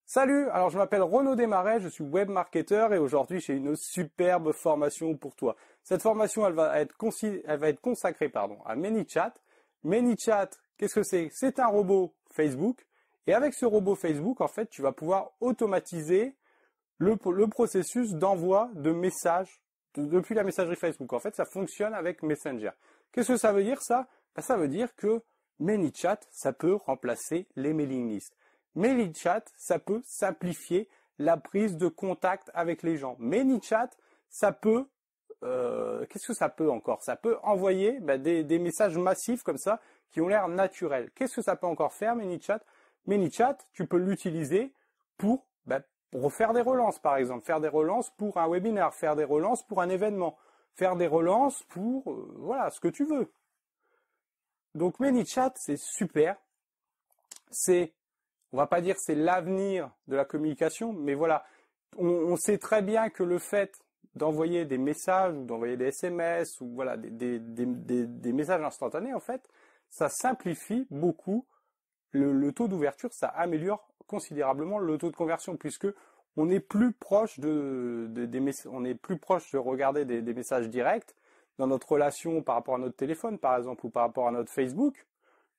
Salut, alors je m'appelle Renaud Desmarais, je suis web marketeur et aujourd'hui j'ai une superbe formation pour toi. Cette formation, elle va être consacrée à ManyChat. ManyChat, qu'est-ce que c'est? C'est un robot Facebook et avec ce robot Facebook, en fait, tu vas pouvoir automatiser le processus d'envoi de messages depuis la messagerie Facebook. En fait, ça fonctionne avec Messenger. Qu'est-ce que ça veut dire ça? Ça veut dire que ManyChat, ça peut remplacer les mailing lists. ManyChat, ça peut simplifier la prise de contact avec les gens. ManyChat, ça peut, qu'est-ce que ça peut encore? Ça peut envoyer des messages massifs comme ça qui ont l'air naturels. Qu'est-ce que ça peut encore faire, ManyChat? ManyChat, tu peux l'utiliser pour faire des relances, par exemple, faire des relances pour un webinaire, faire des relances pour un événement, faire des relances pour voilà ce que tu veux. Donc ManyChat, c'est super. On va pas dire c'est l'avenir de la communication, mais voilà, on sait très bien que le fait d'envoyer des messages ou d'envoyer des SMS ou voilà des messages instantanés, en fait, ça simplifie beaucoup le taux d'ouverture, ça améliore considérablement le taux de conversion puisque on est plus proche on est plus proche de regarder des messages directs dans notre relation par rapport à notre téléphone, par exemple, ou par rapport à notre Facebook,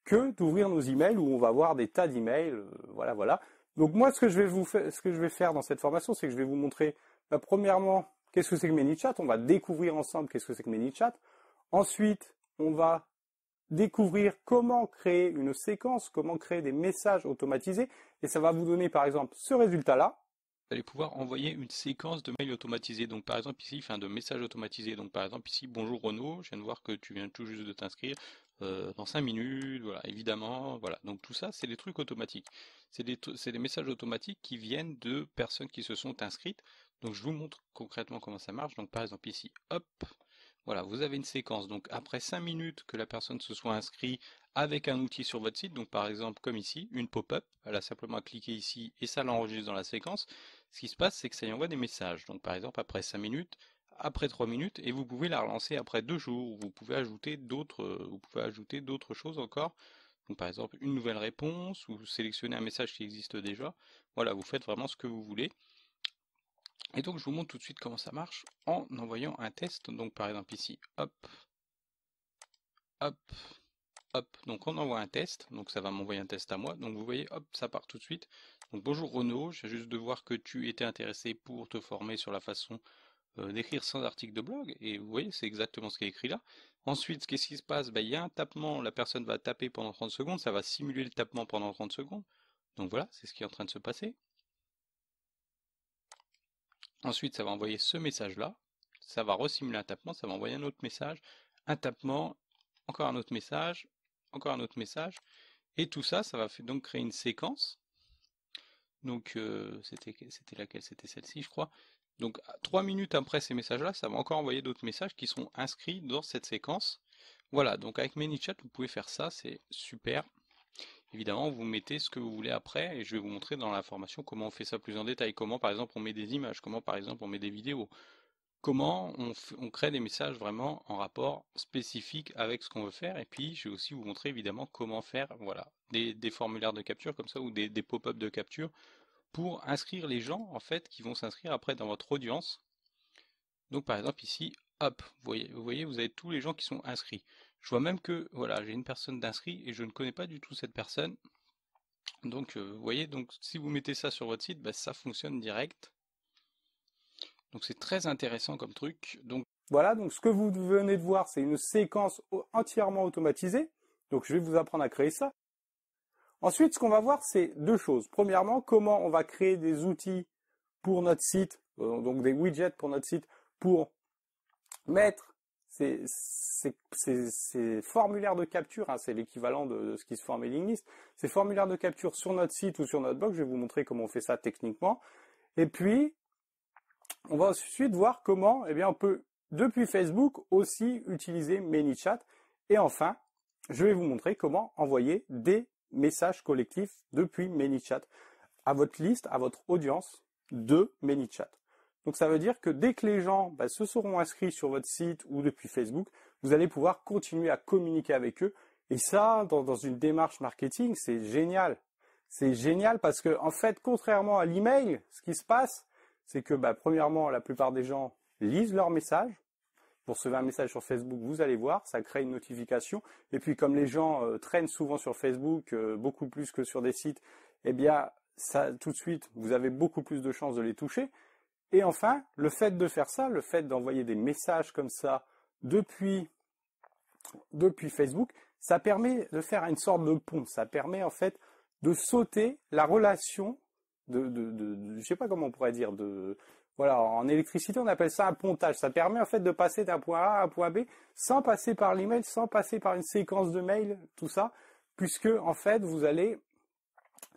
que d'ouvrir nos emails où on va voir des tas d'emails, voilà. Donc moi, ce que je vais faire dans cette formation, c'est que je vais vous montrer, premièrement, qu'est-ce que c'est que ManyChat. On va découvrir ensemble qu'est-ce que c'est que ManyChat. Ensuite, on va découvrir comment créer une séquence, comment créer des messages automatisés, et ça va vous donner, par exemple, ce résultat-là. Vous allez pouvoir envoyer une séquence de mails automatisés. Donc par exemple ici, de messages automatisés. Donc par exemple ici, bonjour Renaud, je viens de voir que tu viens tout juste de t'inscrire dans 5 minutes, voilà, évidemment, voilà. Donc tout ça, c'est des trucs automatiques. C'est des messages automatiques qui viennent de personnes qui se sont inscrites. Donc je vous montre concrètement comment ça marche. Donc par exemple ici, hop, voilà, vous avez une séquence. Donc après 5 minutes que la personne se soit inscrite avec un outil sur votre site, donc par exemple comme ici, une pop-up, elle a simplement à cliquer ici et ça l'enregistre dans la séquence. Ce qui se passe, c'est que ça y envoie des messages. Donc par exemple après 5 minutes, après 3 minutes, et vous pouvez la relancer après 2 jours. Vous pouvez ajouter d'autres choses encore. Donc par exemple une nouvelle réponse, ou sélectionner un message qui existe déjà. Voilà, vous faites vraiment ce que vous voulez. Et donc je vous montre tout de suite comment ça marche en envoyant un test. Donc par exemple ici, hop, hop, hop. Donc on envoie un test. Donc ça va m'envoyer un test à moi. Donc vous voyez, hop, ça part tout de suite. Donc bonjour Renaud, je viens juste de voir que tu étais intéressé pour te former sur la façon d'écrire sans article de blog. Et vous voyez, c'est exactement ce qui est écrit là. Ensuite, qu'est-ce qui se passe? Il y a un tapement, la personne va taper pendant 30 secondes, ça va simuler le tapement pendant 30 secondes. Donc voilà, c'est ce qui est en train de se passer. Ensuite, ça va envoyer ce message-là, ça va resimuler un tapement, ça va envoyer un autre message, un tapement, encore un autre message, encore un autre message, et tout ça, ça va donc créer une séquence. Donc, c'était laquelle? C'était celle-ci, je crois. Donc, 3 minutes après ces messages-là, ça va encore envoyer d'autres messages qui seront inscrits dans cette séquence. Voilà, donc avec ManyChat, vous pouvez faire ça, c'est super. Évidemment, vous mettez ce que vous voulez après, et je vais vous montrer dans la formation comment on fait ça plus en détail, comment par exemple on met des images, comment par exemple on met des vidéos, comment on crée des messages vraiment en rapport spécifique avec ce qu'on veut faire, et puis je vais aussi vous montrer évidemment comment faire voilà, des formulaires de capture comme ça, ou des pop-up de capture, pour inscrire les gens en fait qui vont s'inscrire après dans votre audience. Donc par exemple ici, hop, vous voyez, vous avez tous les gens qui sont inscrits. Je vois même que voilà, j'ai une personne d'inscrit et je ne connais pas du tout cette personne. Donc vous voyez, donc si vous mettez ça sur votre site, ça fonctionne direct. Donc c'est très intéressant comme truc. Donc Voilà, donc ce que vous venez de voir, c'est une séquence entièrement automatisée. Donc je vais vous apprendre à créer ça. Ensuite, ce qu'on va voir, c'est deux choses. Premièrement, comment on va créer des outils pour notre site, donc des widgets pour notre site, pour mettre ces formulaires de capture, c'est l'équivalent de ce qui se fait en mailing list, ces formulaires de capture sur notre site ou sur notre blog. Je vais vous montrer comment on fait ça techniquement. Et puis, on va ensuite voir comment, on peut, depuis Facebook, aussi utiliser ManyChat. Et enfin, je vais vous montrer comment envoyer des messages collectifs depuis ManyChat à votre liste, à votre audience de ManyChat. Donc ça veut dire que dès que les gens se seront inscrits sur votre site ou depuis Facebook, vous allez pouvoir continuer à communiquer avec eux. Et ça, dans une démarche marketing, c'est génial. c'est génial parce que, en fait, contrairement à l'email, ce qui se passe, c'est que, premièrement, la plupart des gens lisent leurs messages. Vous recevez un message sur Facebook, vous allez voir, ça crée une notification. Et puis, comme les gens traînent souvent sur Facebook, beaucoup plus que sur des sites, eh bien, ça, tout de suite, vous avez beaucoup plus de chances de les toucher. Et enfin, le fait de faire ça, le fait d'envoyer des messages comme ça depuis Facebook, ça permet de faire une sorte de pont. Ça permet en fait de sauter la relation je sais pas comment on pourrait dire, voilà, en électricité on appelle ça un pontage. Ça permet en fait de passer d'un point A à un point B sans passer par l'email, sans passer par une séquence de mails, tout ça, puisque en fait vous allez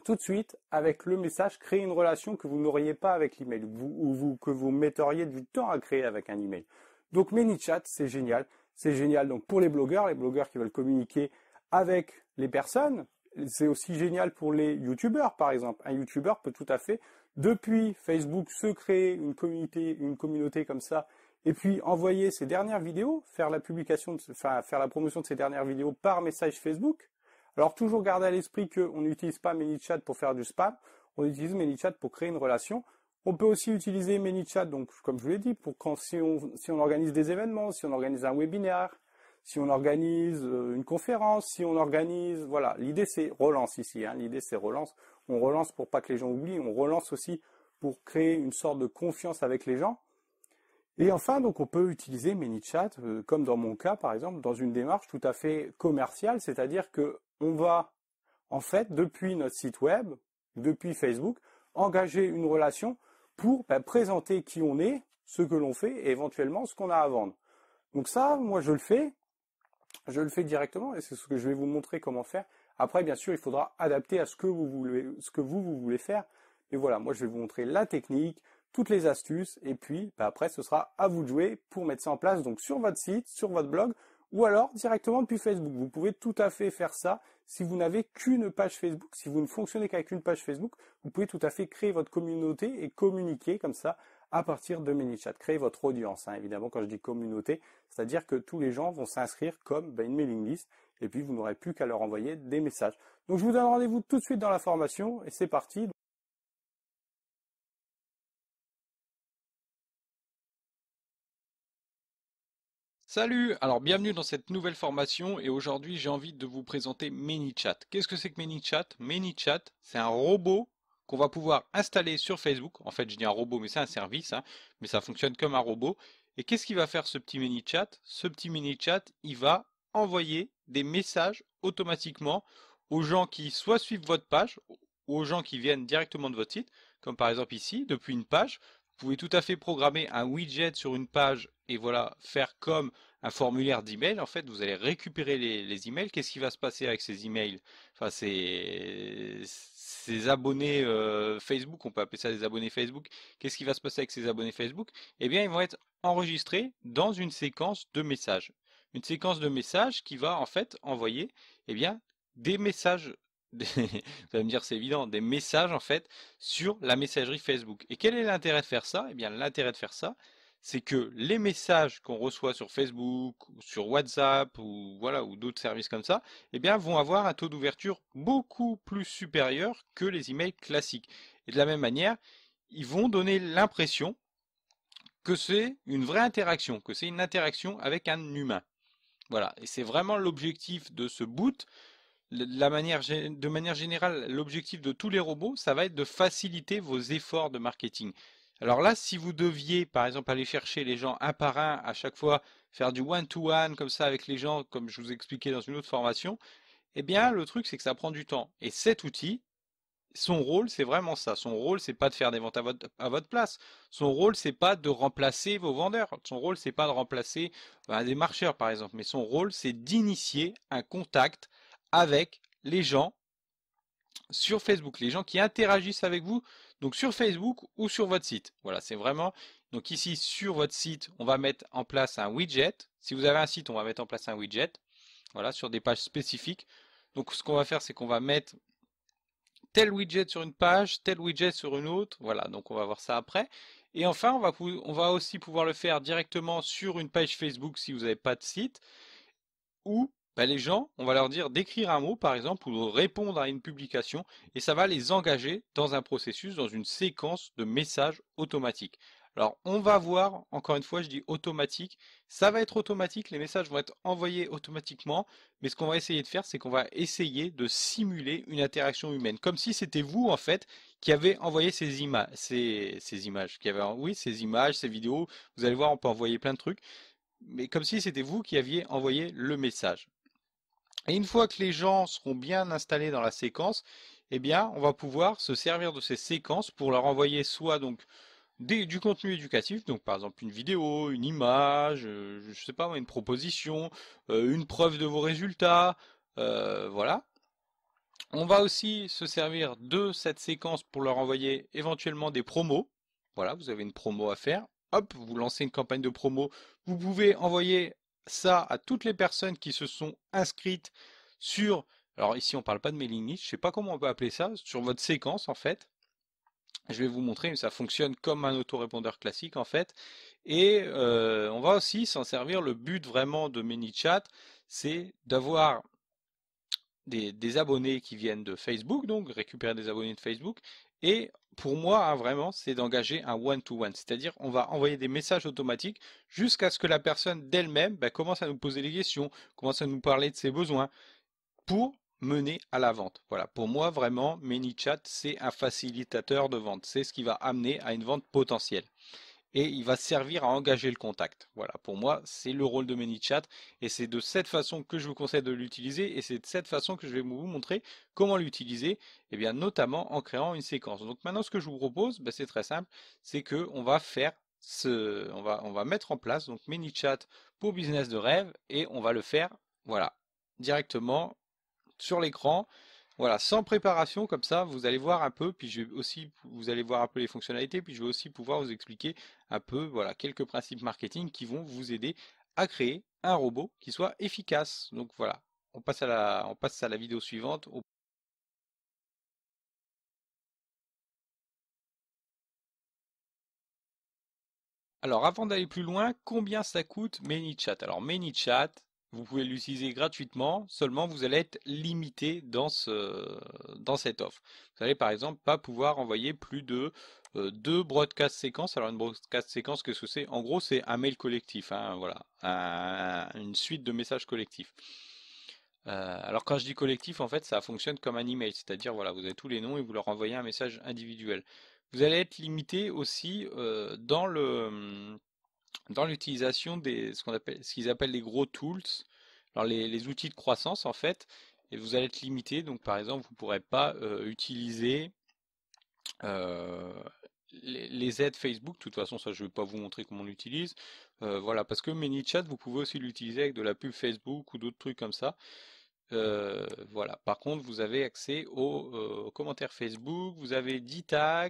tout de suite, avec le message, créer une relation que vous n'auriez pas avec l'email, que vous metteriez du temps à créer avec un email. Donc ManyChat, c'est génial. C'est génial donc pour les blogueurs qui veulent communiquer avec les personnes. C'est aussi génial pour les youtubeurs, par exemple. Un youtubeur peut tout à fait, depuis Facebook, se créer une communauté comme ça, et puis envoyer ses dernières vidéos, faire la promotion de ses dernières vidéos par message Facebook. Alors toujours garder à l'esprit qu'on n'utilise pas ManyChat pour faire du spam, on utilise ManyChat pour créer une relation. On peut aussi utiliser ManyChat, donc comme je vous l'ai dit, pour si on organise des événements, si on organise un webinaire, si on organise une conférence, si on organise, voilà, l'idée c'est relance ici, l'idée c'est relance. On relance pour pas que les gens oublient, on relance aussi pour créer une sorte de confiance avec les gens. Et enfin, donc on peut utiliser ManyChat, comme dans mon cas par exemple, dans une démarche tout à fait commerciale, c'est-à-dire que on va, en fait, depuis notre site web, depuis Facebook, engager une relation pour présenter qui on est, ce que l'on fait et éventuellement ce qu'on a à vendre. Donc ça, moi je le fais directement et c'est ce que je vais vous montrer comment faire. Après, bien sûr, il faudra adapter à ce que vous voulez faire. Mais voilà, moi je vais vous montrer la technique, toutes les astuces et puis après ce sera à vous de jouer pour mettre ça en place donc sur votre site, sur votre blog, ou alors directement depuis Facebook. Vous pouvez tout à fait faire ça si vous n'avez qu'une page Facebook, si vous ne fonctionnez qu'avec une page Facebook, vous pouvez tout à fait créer votre communauté et communiquer comme ça à partir de ManyChat. Créer votre audience, évidemment quand je dis communauté, c'est-à-dire que tous les gens vont s'inscrire comme une mailing list et puis vous n'aurez plus qu'à leur envoyer des messages. Donc je vous donne rendez-vous tout de suite dans la formation et c'est parti. Salut, alors bienvenue dans cette nouvelle formation et aujourd'hui j'ai envie de vous présenter ManyChat. Qu'est-ce que c'est que ManyChat? ManyChat, c'est un robot qu'on va pouvoir installer sur Facebook. En fait, je dis un robot, mais c'est un service, mais ça fonctionne comme un robot. Et qu'est-ce qu'il va faire ce petit ManyChat? Ce petit ManyChat, il va envoyer des messages automatiquement aux gens qui soit suivent votre page ou aux gens qui viennent directement de votre site, comme par exemple ici, depuis une page. Vous pouvez tout à fait programmer un widget sur une page et voilà, faire comme un formulaire d'email. En fait, vous allez récupérer les emails. Qu'est-ce qui va se passer avec ces emails? Enfin, ces abonnés Facebook, on peut appeler ça des abonnés Facebook. Qu'est-ce qui va se passer avec ces abonnés Facebook? Eh bien, ils vont être enregistrés dans une séquence de messages. Une séquence de messages qui va en fait envoyer eh bien, des messages vous allez me dire c'est évident, des messages en fait sur la messagerie Facebook. Et quel est l'intérêt de faire ça? Eh bien l'intérêt de faire ça, c'est que les messages qu'on reçoit sur Facebook, ou sur WhatsApp ou voilà ou d'autres services comme ça, eh bien vont avoir un taux d'ouverture beaucoup plus supérieur que les emails classiques. Et de la même manière, ils vont donner l'impression que c'est une vraie interaction, que c'est une interaction avec un humain. Voilà, et c'est vraiment l'objectif de ce boot de manière générale, l'objectif de tous les robots, ça va être de faciliter vos efforts de marketing. Alors là, si vous deviez, par exemple, aller chercher les gens un par un à chaque fois, faire du one-to-one comme ça avec les gens, comme je vous expliquais dans une autre formation, eh bien, le truc, c'est que ça prend du temps. Et cet outil, son rôle, c'est vraiment ça. Son rôle, c'est pas de faire des ventes à votre place. Son rôle, c'est pas de remplacer vos vendeurs. Son rôle, c'est pas de remplacer des marcheurs, par exemple. Mais son rôle, c'est d'initier un contact avec les gens sur Facebook, les gens qui interagissent avec vous, donc sur Facebook ou sur votre site. Voilà, c'est vraiment. Donc ici, sur votre site, on va mettre en place un widget. Si vous avez un site, on va mettre en place un widget. Voilà, sur des pages spécifiques. Donc ce qu'on va faire, c'est qu'on va mettre tel widget sur une page, tel widget sur une autre. Voilà, donc on va voir ça après. Et enfin, on va aussi pouvoir le faire directement sur une page Facebook si vous n'avez pas de site, ou bah, les gens, on va leur dire d'écrire un mot, par exemple, ou de répondre à une publication, et ça va les engager dans un processus, dans une séquence de messages automatiques. Alors, on va voir, encore une fois, je dis automatique, ça va être automatique, les messages vont être envoyés automatiquement, mais ce qu'on va essayer de faire, c'est qu'on va essayer de simuler une interaction humaine, comme si c'était vous, en fait, qui avez envoyé ces images, oui, ces images, ces vidéos, vous allez voir, on peut envoyer plein de trucs, mais comme si c'était vous qui aviez envoyé le message. Et une fois que les gens seront bien installés dans la séquence, eh bien, on va pouvoir se servir de ces séquences pour leur envoyer soit donc du contenu éducatif, donc par exemple une vidéo, une image, je sais pas, une proposition, une preuve de vos résultats, voilà. On va aussi se servir de cette séquence pour leur envoyer éventuellement des promos. Voilà, vous avez une promo à faire. Hop, vous lancez une campagne de promo. Vous pouvez envoyer ça à toutes les personnes qui se sont inscrites sur, alors ici on ne parle pas de mailing list, je ne sais pas comment on peut appeler ça, sur votre séquence en fait. Je vais vous montrer, mais ça fonctionne comme un autorépondeur classique en fait. Et on va aussi s'en servir. Le but vraiment de ManyChat, c'est d'avoir des abonnés qui viennent de Facebook, donc récupérer des abonnés de Facebook. Et pour moi, hein, vraiment, c'est d'engager un one-to-one, c'est-à-dire on va envoyer des messages automatiques jusqu'à ce que la personne d'elle-même commence à nous poser des questions, commence à nous parler de ses besoins pour mener à la vente. Voilà, pour moi, vraiment, ManyChat, c'est un facilitateur de vente, c'est ce qui va amener à une vente potentielle et il va servir à engager le contact. Voilà, pour moi, c'est le rôle de ManyChat et c'est de cette façon que je vous conseille de l'utiliser et c'est de cette façon que je vais vous montrer comment l'utiliser, et bien notamment en créant une séquence. Donc maintenant, ce que je vous propose, c'est très simple, c'est que on va faire on va mettre en place donc ManyChat pour business de rêve et on va le faire, voilà, directement sur l'écran. Voilà, sans préparation, comme ça, vous allez voir un peu, puis je vais aussi, vous allez voir un peu les fonctionnalités, puis je vais aussi pouvoir vous expliquer un peu, voilà, quelques principes marketing qui vont vous aider à créer un robot qui soit efficace. Donc voilà, on passe à la vidéo suivante. Alors, avant d'aller plus loin, combien ça coûte ManyChat? Alors, ManyChat, vous pouvez l'utiliser gratuitement, seulement vous allez être limité dans cette offre. Vous allez par exemple pas pouvoir envoyer plus de deux broadcast séquences. Alors, une broadcast séquence, qu'est-ce que c'est? En gros, c'est un mail collectif, hein, voilà, une suite de messages collectifs. Alors, quand je dis collectif, en fait, ça fonctionne comme un email, c'est-à-dire, voilà, vous avez tous les noms et vous leur envoyez un message individuel. Vous allez être limité aussi dans l'utilisation ce qu'ils appellent les gros tools, alors les outils de croissance en fait, et vous allez être limité. Donc par exemple, vous ne pourrez pas utiliser euh, les aides Facebook. De toute façon, ça je ne vais pas vous montrer comment on l'utilise. Voilà, parce que ManyChat, vous pouvez aussi l'utiliser avec de la pub Facebook ou d'autres trucs comme ça. Voilà. Par contre, vous avez accès aux commentaires Facebook, vous avez 10 tags,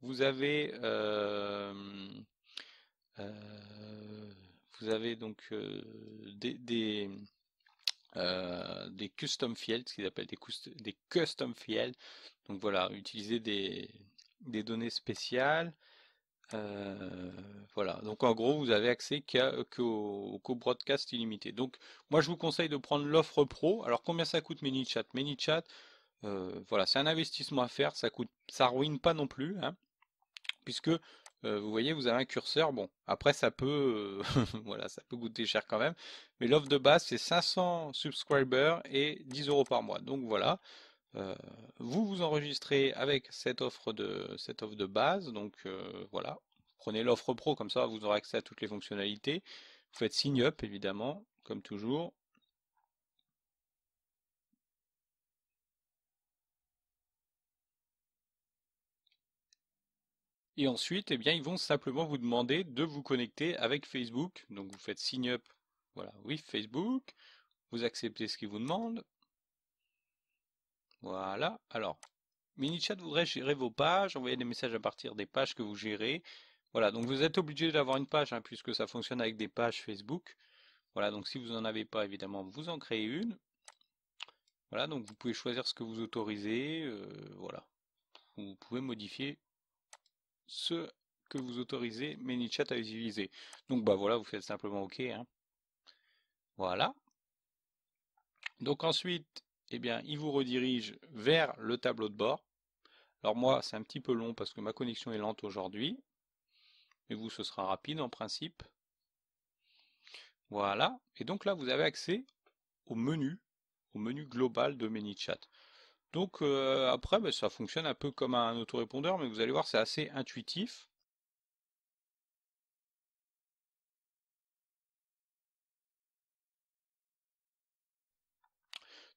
vous avez euh, vous avez donc des custom fields, ce qu'ils appellent des custom fields. Donc voilà, utiliser des données spéciales. Euh, voilà, donc en gros, vous avez accès qu'au broadcast illimité. Donc moi, je vous conseille de prendre l'offre pro. Alors combien ça coûte ManyChat? ManyChat, voilà, c'est un investissement à faire. Ça ruine pas non plus, hein, puisque vous voyez, vous avez un curseur. Bon, après ça peut, voilà, ça peut coûter cher quand même, mais l'offre de base c'est 500 subscribers et 10 euros par mois. Donc voilà, euh, vous vous enregistrez avec cette offre de base. Donc voilà, prenez l'offre pro comme ça, vous aurez accès à toutes les fonctionnalités. Vous faites sign up évidemment, comme toujours. Et ensuite, eh bien, ils vont simplement vous demander de vous connecter avec Facebook. Donc vous faites sign up, voilà, oui, Facebook. Vous acceptez ce qu'ils vous demandent. Voilà. Alors, MiniChat voudrait gérer vos pages, envoyer des messages à partir des pages que vous gérez. Voilà, donc vous êtes obligé d'avoir une page, hein, puisque ça fonctionne avec des pages Facebook. Voilà, donc si vous n'en avez pas, évidemment, vous en créez une. Voilà, donc vous pouvez choisir ce que vous autorisez. Voilà, vous pouvez modifier ce que vous autorisez ManyChat à utiliser. Donc bah voilà, vous faites simplement OK, hein. Voilà. Donc ensuite, eh bien, il vous redirige vers le tableau de bord. Alors moi, c'est un petit peu long parce que ma connexion est lente aujourd'hui, mais vous, ce sera rapide en principe. Voilà. Et donc là, vous avez accès au menu global de ManyChat. Donc après, ben, ça fonctionne un peu comme un autorépondeur, mais vous allez voir, c'est assez intuitif.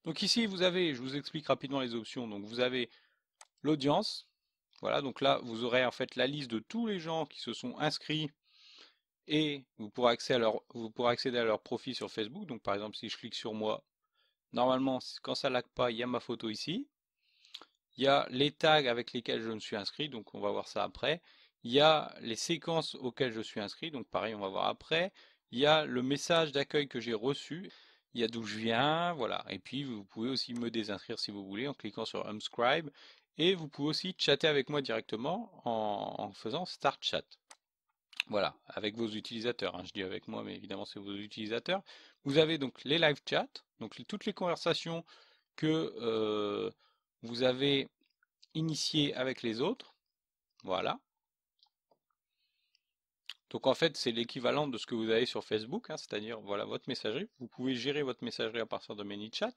Donc ici, vous avez, je vous explique rapidement les options. Donc vous avez l'audience. Voilà, donc là, vous aurez en fait la liste de tous les gens qui se sont inscrits et vous pourrez accéder à leur profil sur Facebook. Donc par exemple, si je clique sur moi, normalement, quand ça lag pas, il y a ma photo ici. Il y a les tags avec lesquels je me suis inscrit, donc on va voir ça après. Il y a les séquences auxquelles je suis inscrit, donc pareil, on va voir après. Il y a le message d'accueil que j'ai reçu. Il y a d'où je viens, voilà. Et puis vous pouvez aussi me désinscrire si vous voulez en cliquant sur Unscribe. Et vous pouvez aussi chatter avec moi directement en faisant Start Chat. Voilà, avec vos utilisateurs, hein. Je dis avec moi, mais évidemment c'est vos utilisateurs. Vous avez donc les live chats, donc toutes les conversations que vous avez initiées avec les autres. Voilà. Donc en fait, c'est l'équivalent de ce que vous avez sur Facebook, hein, c'est-à-dire voilà votre messagerie. Vous pouvez gérer votre messagerie à partir de ManyChat.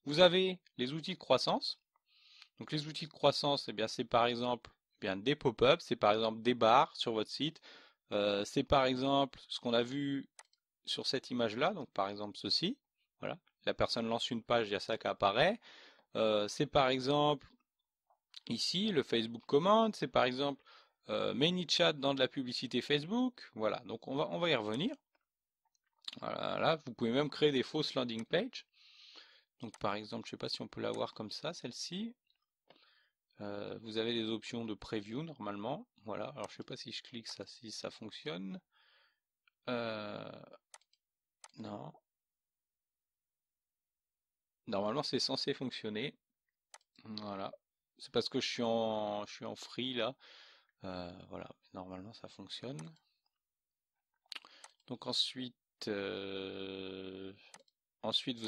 Vous avez les outils de croissance. Donc les outils de croissance, eh bien c'est par exemple eh bien, des pop-ups, c'est par exemple des barres sur votre site. C'est par exemple ce qu'on a vu sur cette image-là, donc par exemple ceci. Voilà. La personne lance une page, il y a ça qui apparaît. C'est par exemple ici le Facebook Command, c'est par exemple ManyChat dans de la publicité Facebook. Voilà, donc on va y revenir. Voilà, là, vous pouvez même créer des fausses landing pages. Donc par exemple, je ne sais pas si on peut la voir comme ça, celle-ci. Vous avez des options de preview normalement. Voilà, alors je ne sais pas si je clique ça, si ça fonctionne. Non. Normalement, c'est censé fonctionner. Voilà. C'est parce que je suis en free là. Voilà. Normalement, ça fonctionne. Donc ensuite, vous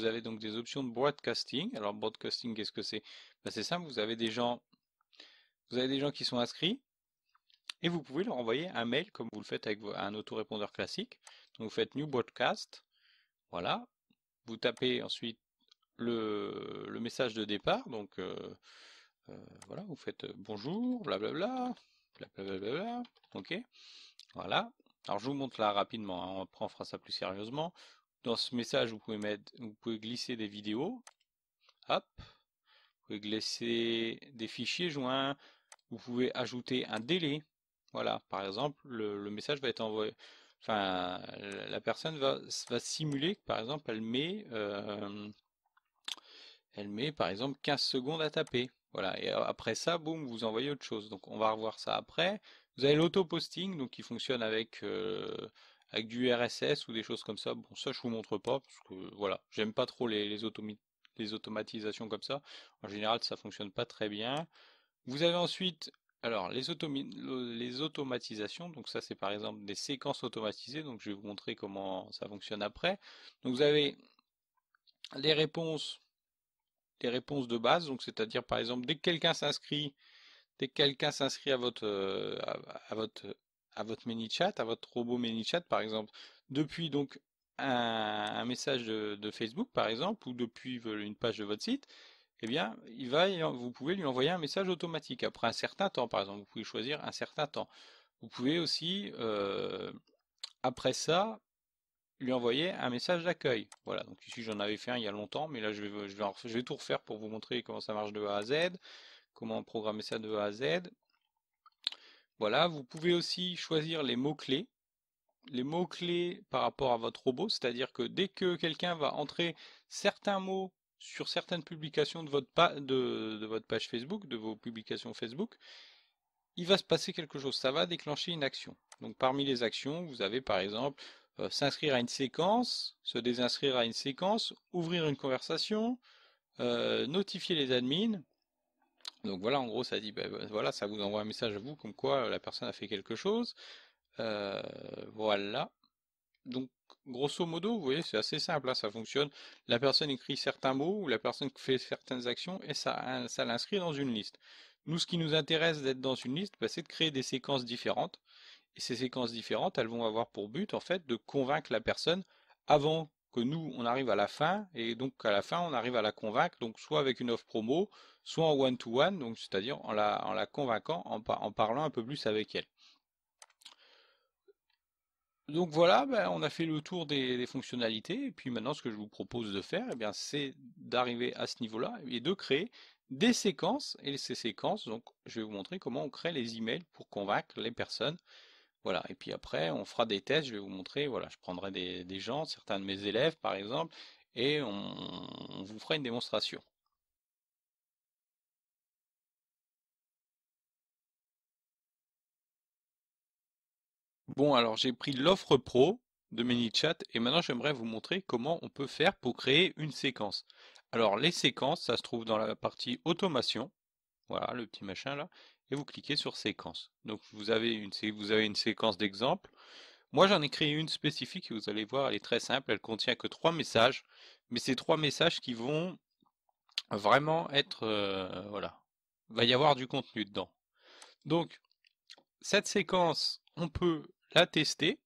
avez donc des options de broadcasting. Alors, broadcasting, qu'est-ce que c'est? Ben, c'est simple. Vous avez des gens qui sont inscrits et vous pouvez leur envoyer un mail comme vous le faites avec un autorépondeur classique. Donc, vous faites New Broadcast. Voilà. Vous tapez ensuite le message de départ. Donc, voilà, vous faites bonjour, blablabla, blablabla, ok, voilà. Alors je vous montre là rapidement, hein, après on fera ça plus sérieusement. Dans ce message, vous pouvez glisser des vidéos, hop, vous pouvez glisser des fichiers joints, vous pouvez ajouter un délai. Voilà, par exemple, le message va être envoyé, enfin, la personne va simuler que par exemple elle met par exemple 15 secondes à taper. Voilà, et après ça, boum, vous envoyez autre chose. Donc on va revoir ça après. Vous avez l'auto-posting, donc qui fonctionne avec du RSS ou des choses comme ça. Bon, ça je vous montre pas, parce que voilà, j'aime pas trop les automatisations comme ça. En général, ça fonctionne pas très bien. Vous avez ensuite, alors les automatisations, donc ça c'est par exemple des séquences automatisées, donc je vais vous montrer comment ça fonctionne après. Donc vous avez les réponses de base, donc c'est-à-dire par exemple dès que quelqu'un s'inscrit à votre ManyChat, à votre robot ManyChat par exemple, depuis donc un message de Facebook par exemple, ou depuis une page de votre site, eh bien vous pouvez lui envoyer un message automatique après un certain temps, par exemple, vous pouvez choisir un certain temps. Vous pouvez aussi après ça lui envoyer un message d'accueil. Voilà, donc ici j'en avais fait un il y a longtemps, mais là je vais tout refaire pour vous montrer comment ça marche de A à Z, comment programmer ça de A à Z. Voilà, vous pouvez aussi choisir les mots-clés par rapport à votre robot, c'est-à-dire que dès que quelqu'un va entrer certains mots sur certaines publications de votre page Facebook, de vos publications Facebook, il va se passer quelque chose, ça va déclencher une action. Donc parmi les actions, vous avez par exemple s'inscrire à une séquence, se désinscrire à une séquence, ouvrir une conversation, notifier les admins. Donc voilà, en gros, ça dit, voilà, ça vous envoie un message à vous comme quoi la personne a fait quelque chose. Euh, voilà. Donc, grosso modo, vous voyez, c'est assez simple, hein, ça fonctionne. La personne écrit certains mots ou la personne fait certaines actions et ça l'inscrit dans une liste. Nous, ce qui nous intéresse d'être dans une liste, bah, c'est de créer des séquences différentes. Et ces séquences différentes, elles vont avoir pour but, en fait, de convaincre la personne avant que nous, on arrive à la fin. Et donc, à la fin, on arrive à la convaincre, donc soit avec une offre promo, soit en one-to-one, donc c'est-à-dire en la convainquant, en parlant un peu plus avec elle. Donc voilà, ben, on a fait le tour des fonctionnalités, et puis maintenant ce que je vous propose de faire, eh bien, c'est d'arriver à ce niveau-là et de créer des séquences, et ces séquences, donc je vais vous montrer comment on crée les emails pour convaincre les personnes. Voilà, et puis après on fera des tests, je vais vous montrer, voilà, je prendrai des gens, certains de mes élèves par exemple, et on vous fera une démonstration. Bon, alors j'ai pris l'offre pro de ManyChat et maintenant j'aimerais vous montrer comment on peut faire pour créer une séquence. Alors les séquences, ça se trouve dans la partie automation, voilà le petit machin là, et vous cliquez sur séquence. Donc vous avez une séquence d'exemple. Moi j'en ai créé une spécifique et vous allez voir, elle est très simple, elle contient que 3 messages, mais c'est 3 messages qui vont vraiment être, voilà, il va y avoir du contenu dedans. Donc cette séquence, on peut la tester.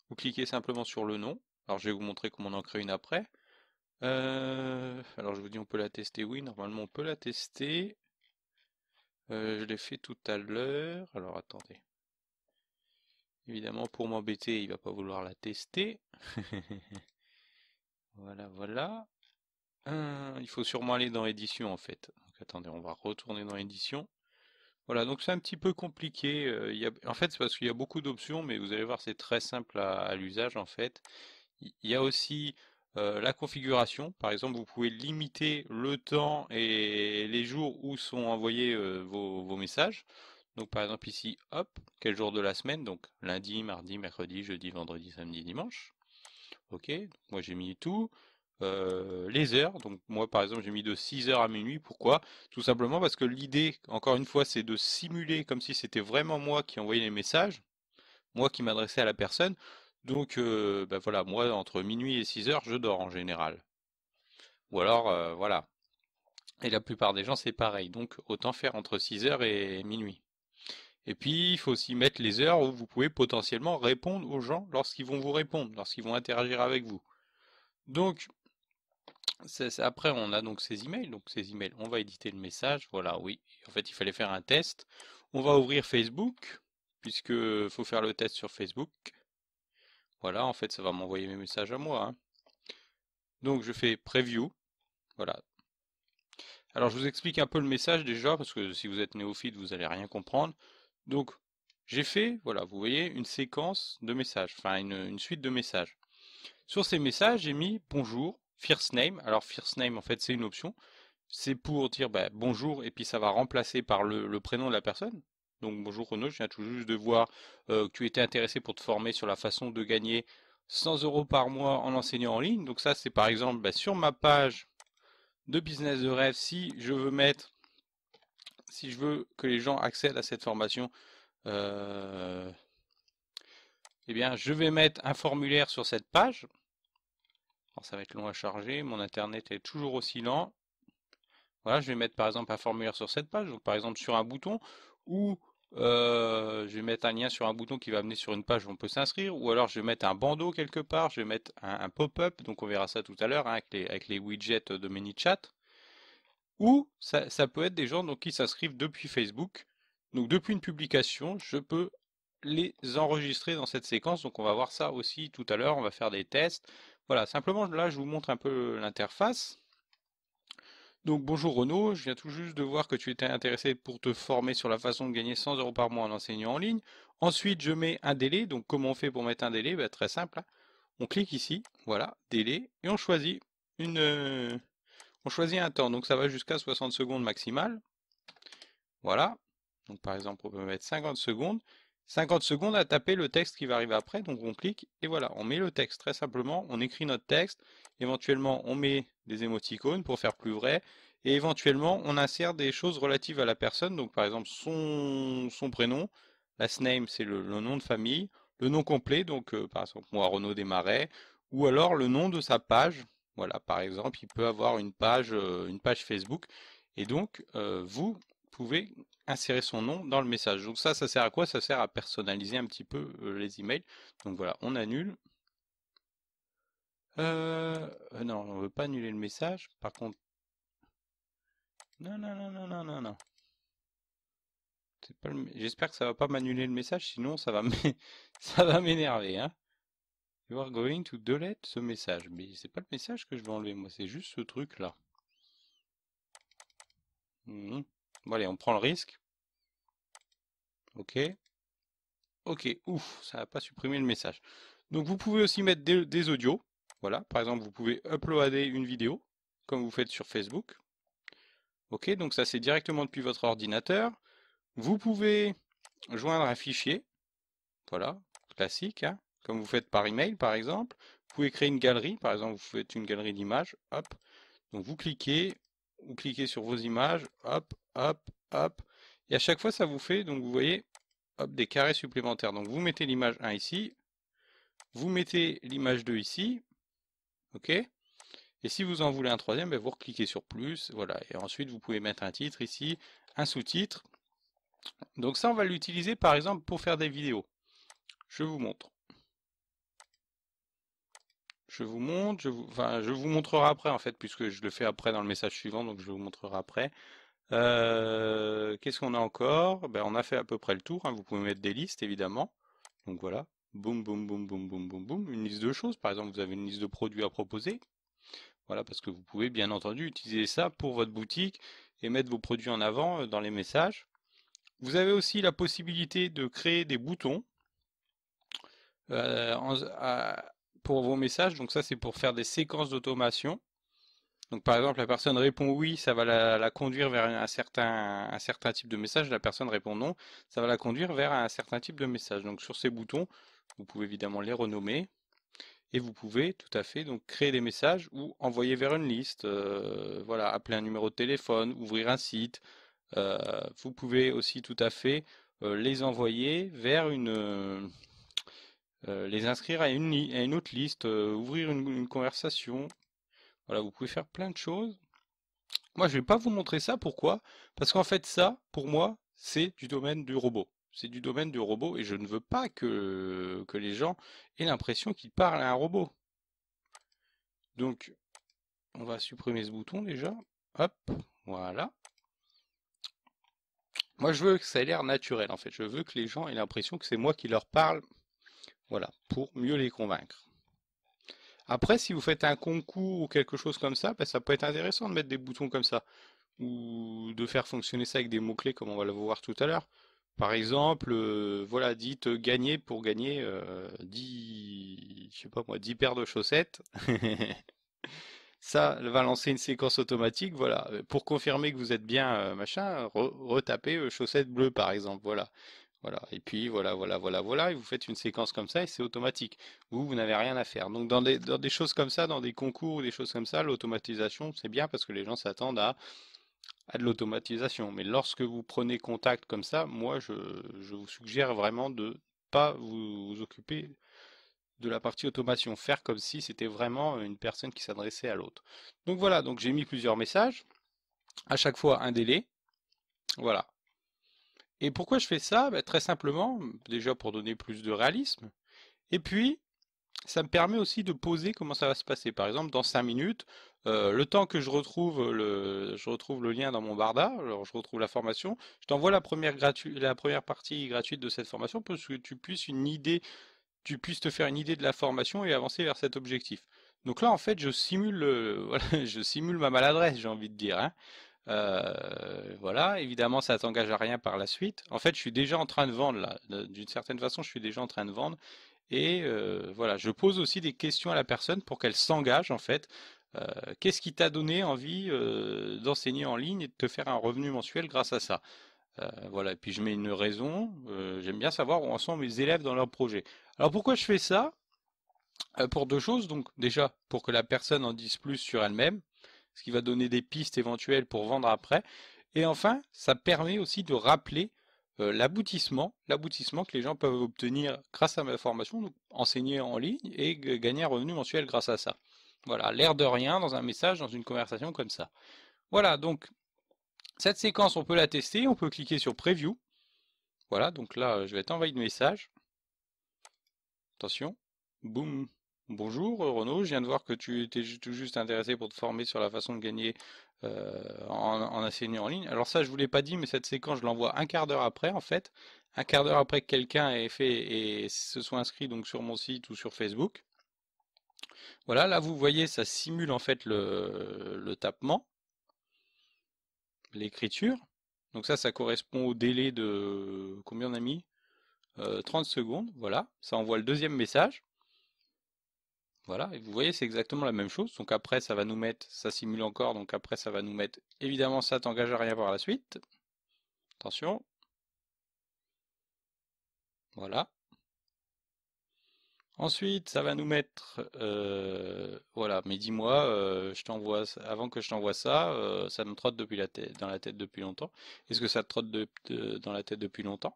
Vous cliquez simplement sur le nom. Alors je vais vous montrer comment on en crée une après. Alors je vous dis on peut la tester, oui, normalement on peut la tester. Je l'ai fait tout à l'heure. Alors attendez. Évidemment pour m'embêter, il va pas vouloir la tester. Voilà, voilà. Il faut sûrement aller dans édition en fait. Donc attendez, on va retourner dans édition. Voilà, donc c'est un petit peu compliqué. En fait, c'est parce qu'il y a beaucoup d'options, mais vous allez voir, c'est très simple à l'usage en fait. Il y a aussi la configuration. Par exemple, vous pouvez limiter le temps et les jours où sont envoyés vos messages. Donc par exemple ici, hop, quel jour de la semaine? Donc lundi, mardi, mercredi, jeudi, vendredi, samedi, dimanche. Ok, donc moi j'ai mis tout. Les heures, donc moi par exemple j'ai mis de 6 heures à minuit. Pourquoi? Tout simplement parce que l'idée, encore une fois, c'est de simuler comme si c'était vraiment moi qui envoyais les messages, moi qui m'adressais à la personne. Donc bah voilà, moi entre minuit et 6 heures je dors en général. Ou alors voilà. Et la plupart des gens c'est pareil, donc autant faire entre 6 heures et minuit. Et puis il faut aussi mettre les heures où vous pouvez potentiellement répondre aux gens lorsqu'ils vont vous répondre, lorsqu'ils vont interagir avec vous. Donc après on a donc ces emails, on va éditer le message, voilà, oui. En fait il fallait faire un test. On va ouvrir Facebook, puisque faut faire le test sur Facebook. Voilà, en fait ça va m'envoyer mes messages à moi, hein. Donc je fais preview, voilà. Alors je vous explique un peu le message déjà, parce que si vous êtes néophyte, vous allez rien comprendre. Donc j'ai fait, voilà, vous voyez, une séquence de messages, enfin une suite de messages. Sur ces messages, j'ai mis bonjour, first name. Alors first name, en fait, c'est une option. C'est pour dire bah, bonjour, et puis ça va remplacer par le prénom de la personne. Donc bonjour Renaud, je viens tout juste de voir que tu étais intéressé pour te former sur la façon de gagner 100 euros par mois en enseignant en ligne. Donc ça, c'est par exemple bah, sur ma page de business de rêve, si je veux que les gens accèdent à cette formation, euh, eh bien, je vais mettre un formulaire sur cette page. Alors, ça va être long à charger, mon internet est toujours aussi lent. Voilà, je vais mettre par exemple un formulaire sur cette page, donc par exemple sur un bouton, ou je vais mettre un lien sur un bouton qui va amener sur une page où on peut s'inscrire, ou alors je vais mettre un bandeau quelque part, je vais mettre un pop-up, donc on verra ça tout à l'heure hein, avec les widgets de ManyChat. Ou ça peut être des gens donc, qui s'inscrivent depuis Facebook. Donc depuis une publication, je peux les enregistrer dans cette séquence. Donc on va voir ça aussi tout à l'heure, on va faire des tests. Voilà, simplement là je vous montre un peu l'interface. Donc bonjour Renaud, je viens tout juste de voir que tu étais intéressé pour te former sur la façon de gagner 100 euros par mois en enseignant en ligne. Ensuite je mets un délai, donc comment on fait pour mettre un délai? Ben, très simple, hein. On clique ici, voilà, délai, et on choisit un temps, donc ça va jusqu'à 60 secondes maximales. Voilà. Donc par exemple, on peut mettre 50 secondes. 50 secondes à taper le texte qui va arriver après. Donc on clique et voilà, on met le texte très simplement. On écrit notre texte. Éventuellement, on met des émoticônes pour faire plus vrai. Et éventuellement, on insère des choses relatives à la personne. Donc par exemple, son prénom. Last name, c'est le nom de famille. le nom complet, donc par exemple moi Renaud Desmarais, ou alors le nom de sa page. Voilà, par exemple, il peut avoir une page Facebook, et donc vous pouvez insérer son nom dans le message. Donc ça sert à quoi? Ça sert à personnaliser un petit peu les emails. Donc voilà, on annule. Non, on veut pas annuler le message. Par contre, non, non, non, non, non, non, non. J'espère que ça va pas m'annuler le message, sinon ça va ça va m'énerver, hein. You are going to delete ce message. Mais c'est pas le message que je vais enlever, moi, c'est juste ce truc-là. Bon, allez, on prend le risque. Ok. Ok, ouf, ça n'a pas supprimé le message. Donc vous pouvez aussi mettre des audios. Voilà, par exemple, vous pouvez uploader une vidéo, comme vous faites sur Facebook. Ok, donc ça c'est directement depuis votre ordinateur. Vous pouvez joindre un fichier. Voilà, classique, hein, comme vous faites par email par exemple. Vous pouvez créer une galerie, par exemple, vous faites une galerie d'images, hop. Donc vous cliquez sur vos images, hop, hop, hop. Et à chaque fois, ça vous fait, donc vous voyez, hop, des carrés supplémentaires. Donc vous mettez l'image 1 ici, vous mettez l'image 2 ici, ok. Et si vous en voulez un troisième, ben vous cliquez sur plus, voilà. Et ensuite, vous pouvez mettre un titre ici, un sous-titre. Donc ça, on va l'utiliser par exemple pour faire des vidéos. Je vous montre. Je vous montre, je vous montrerai après en fait, puisque je le fais après dans le message suivant, donc je vous montrerai après. Qu'est-ce qu'on a encore? Ben, on a fait à peu près le tour, hein. Vous pouvez mettre des listes évidemment. Donc voilà, boum, boum, boum, boum, boum, boum, boum, une liste de choses. Par exemple, vous avez une liste de produits à proposer. Voilà, parce que vous pouvez bien entendu utiliser ça pour votre boutique et mettre vos produits en avant dans les messages. Vous avez aussi la possibilité de créer des boutons euh, en- à- pour vos messages. Donc ça, c'est pour faire des séquences d'automation. Donc par exemple, la personne répond oui, ça va la conduire vers un certain type de message. La personne répond non, ça va la conduire vers un certain type de message. Donc sur ces boutons, vous pouvez évidemment les renommer et vous pouvez tout à fait donc créer des messages ou envoyer vers une liste. Voilà, appeler un numéro de téléphone, ouvrir un site. Vous pouvez aussi tout à fait les envoyer vers les inscrire à à une autre liste, ouvrir une conversation. Voilà, vous pouvez faire plein de choses. Moi, je vais pas vous montrer ça. Pourquoi? Parce qu'en fait, ça, pour moi, c'est du domaine du robot. C'est du domaine du robot et je ne veux pas que les gens aient l'impression qu'ils parlent à un robot. Donc, on va supprimer ce bouton déjà. Hop, voilà. Moi, je veux que ça ait l'air naturel, en fait. Je veux que les gens aient l'impression que c'est moi qui leur parle. Voilà, pour mieux les convaincre. Après, si vous faites un concours ou quelque chose comme ça, ben, ça peut être intéressant de mettre des boutons comme ça. Ou de faire fonctionner ça avec des mots-clés comme on va le voir tout à l'heure. Par exemple, voilà, dites gagner pour gagner 10, je sais pas moi, 10 paires de chaussettes. Ça va lancer une séquence automatique, voilà. Pour confirmer que vous êtes bien machin, retapez chaussettes bleues par exemple, voilà. Voilà. Et puis voilà, voilà, voilà, voilà, et vous faites une séquence comme ça et c'est automatique. Vous n'avez rien à faire. Donc dans des choses comme ça, dans des concours ou des choses comme ça, l'automatisation, c'est bien parce que les gens s'attendent à de l'automatisation. Mais lorsque vous prenez contact comme ça, moi je vous suggère vraiment de pas vous occuper de la partie automation, faire comme si c'était vraiment une personne qui s'adressait à l'autre. Donc voilà, donc j'ai mis plusieurs messages, à chaque fois un délai, voilà. Et pourquoi je fais ça? Ben, très simplement, déjà pour donner plus de réalisme, et puis ça me permet aussi de poser comment ça va se passer. Par exemple, dans 5 minutes, le temps que je retrouve le lien dans mon Barda, alors je retrouve la formation, je t'envoie la première partie gratuite de cette formation pour que tu puisses te faire une idée de la formation et avancer vers cet objectif. Donc là, en fait, je simule, voilà, je simule ma maladresse, j'ai envie de dire, hein. Voilà, évidemment, ça t'engage à rien par la suite. En fait, je suis déjà en train de vendre là. D'une certaine façon, je suis déjà en train de vendre. Et voilà, je pose aussi des questions à la personne pour qu'elle s'engage en fait. Qu'est-ce qui t'a donné envie d'enseigner en ligne et de te faire un revenu mensuel grâce à ça? Voilà, et puis je mets une raison. J'aime bien savoir où en sont mes élèves dans leur projet. Alors pourquoi je fais ça? Pour deux choses. Donc déjà, pour que la personne en dise plus sur elle-même, ce qui va donner des pistes éventuelles pour vendre après. Et enfin, ça permet aussi de rappeler l'aboutissement que les gens peuvent obtenir grâce à ma formation, donc enseigner en ligne et gagner un revenu mensuel grâce à ça. Voilà, l'air de rien dans un message, dans une conversation comme ça. Voilà, donc cette séquence, on peut la tester, on peut cliquer sur Preview. Voilà, donc là, je vais t'envoyer le message. Attention, boum. Bonjour Renaud, je viens de voir que tu étais tout juste intéressé pour te former sur la façon de gagner en enseignant en ligne. Alors ça, je vous l'ai pas dit, mais cette séquence, je l'envoie un quart d'heure après, en fait. Un quart d'heure après que quelqu'un ait fait et se soit inscrit donc sur mon site ou sur Facebook. Voilà, là vous voyez, ça simule en fait le tapement, l'écriture. Donc ça correspond au délai de combien on a mis? 30 secondes, voilà. Ça envoie le deuxième message. Voilà, et vous voyez, c'est exactement la même chose. Donc après, ça va nous mettre, ça simule encore, donc après, ça va nous mettre, évidemment, ça t'engage à rien voir la suite. Attention. Voilà. Ensuite, ça va nous mettre, voilà, mais dis-moi, je t'envoie, avant que je t'envoie ça, ça me trotte depuis dans la tête depuis longtemps. Est-ce que ça te trotte dans la tête depuis longtemps?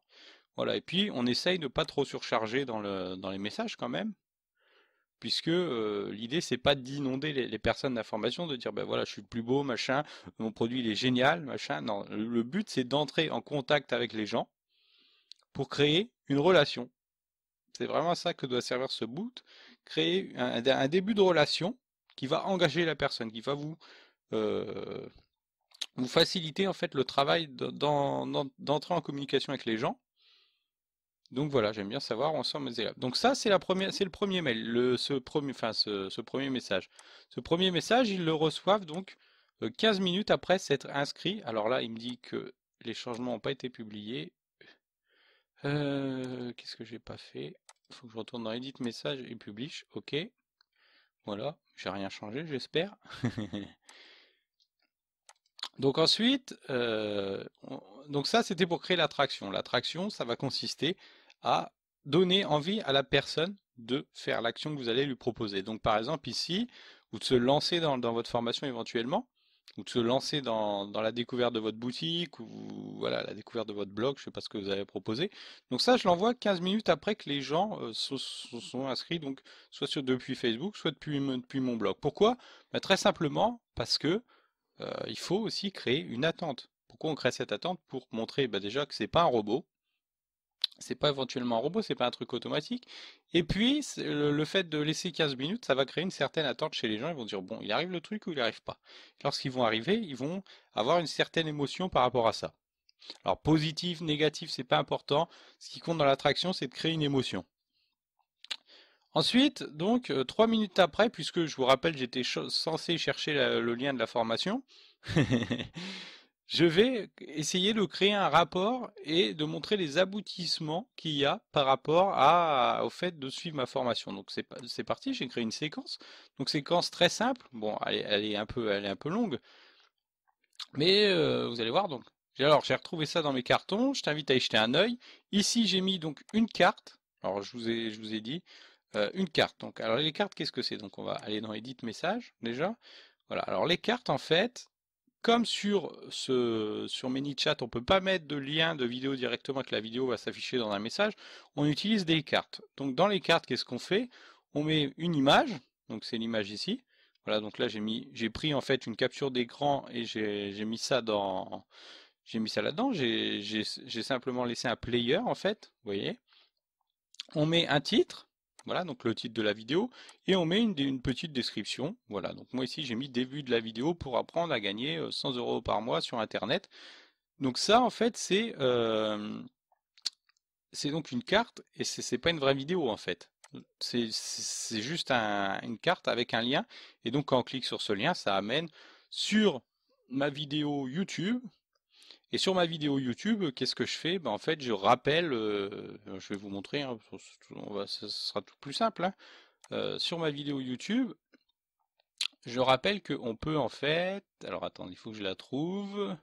Voilà, et puis on essaye de pas trop surcharger dans les messages quand même, puisque l'idée c'est pas d'inonder les personnes d'informations, de dire ben voilà je suis le plus beau, machin, mon produit il est génial, machin. Non, le but c'est d'entrer en contact avec les gens pour créer une relation. C'est vraiment à ça que doit servir ce boot, créer un début de relation qui va engager la personne, qui va euh, vous faciliter en fait le travail d'entrer en communication avec les gens. Donc voilà, j'aime bien savoir où en sont mes élèves. Donc ça, c'est le premier mail, ce premier message. Ce premier message, ils le reçoivent donc 15 minutes après s'être inscrit. Alors là, il me dit que les changements n'ont pas été publiés. Qu'est-ce que j'ai pas fait? Il faut que je retourne dans Edit Message et Publish. Ok, voilà, j'ai rien changé, j'espère. Donc ensuite, donc ça c'était pour créer l'attraction. L'attraction, ça va consister à donner envie à la personne de faire l'action que vous allez lui proposer. Donc par exemple ici, ou de se lancer dans votre formation éventuellement, ou de se lancer dans la découverte de votre boutique, ou voilà, la découverte de votre blog, je ne sais pas ce que vous avez proposé. Donc ça, je l'envoie 15 minutes après que les gens sont inscrits, donc soit depuis Facebook, soit depuis mon blog. Pourquoi? Ben, très simplement parce que il faut aussi créer une attente. Pourquoi on crée cette attente? Pour montrer bah, déjà que c'est pas un robot, c'est pas éventuellement un robot, c'est pas un truc automatique. Et puis le fait de laisser 15 minutes, ça va créer une certaine attente chez les gens. Ils vont dire bon, il arrive le truc ou il arrive pas. Lorsqu'ils vont arriver, ils vont avoir une certaine émotion par rapport à ça. Alors positif, négatif, c'est pas important. Ce qui compte dans l'attraction, c'est de créer une émotion. Ensuite, donc, 3 minutes après, puisque je vous rappelle, j'étais censé chercher le lien de la formation, je vais essayer de créer un rapport et de montrer les aboutissements qu'il y a par rapport au fait de suivre ma formation. Donc c'est parti, j'ai créé une séquence. Donc séquence très simple. Bon, elle est un peu longue, mais vous allez voir. Donc, alors j'ai retrouvé ça dans mes cartons. Je t'invite à y jeter un œil. Ici, j'ai mis donc une carte. Alors je vous ai dit une carte. Donc, alors les cartes, qu'est-ce que c'est? Donc on va aller dans Edit Message déjà. Voilà. Alors les cartes, en fait. Comme sur ManyChat, on ne peut pas mettre de lien de vidéo directement, que la vidéo va s'afficher dans un message, on utilise des cartes. Donc dans les cartes, qu'est-ce qu'on fait? On met une image, donc c'est l'image ici. Voilà, donc là j'ai pris en fait une capture d'écran et j'ai mis ça là-dedans. J'ai simplement laissé un player en fait, vous voyez. On met un titre, voilà, donc le titre de la vidéo, et on met une petite description. Voilà, donc moi ici j'ai mis début de la vidéo pour apprendre à gagner 100 € par mois sur Internet. Donc ça en fait c'est donc une carte et c'est pas une vraie vidéo en fait. C'est juste une carte avec un lien et donc quand on clique sur ce lien, ça amène sur ma vidéo YouTube. Et sur ma vidéo YouTube, qu'est-ce que je fais? Ben, en fait, je rappelle, je vais vous montrer, hein, ce sera tout plus simple, hein. Sur ma vidéo YouTube, je rappelle qu'on peut en fait, alors attendez, il faut que je la trouve.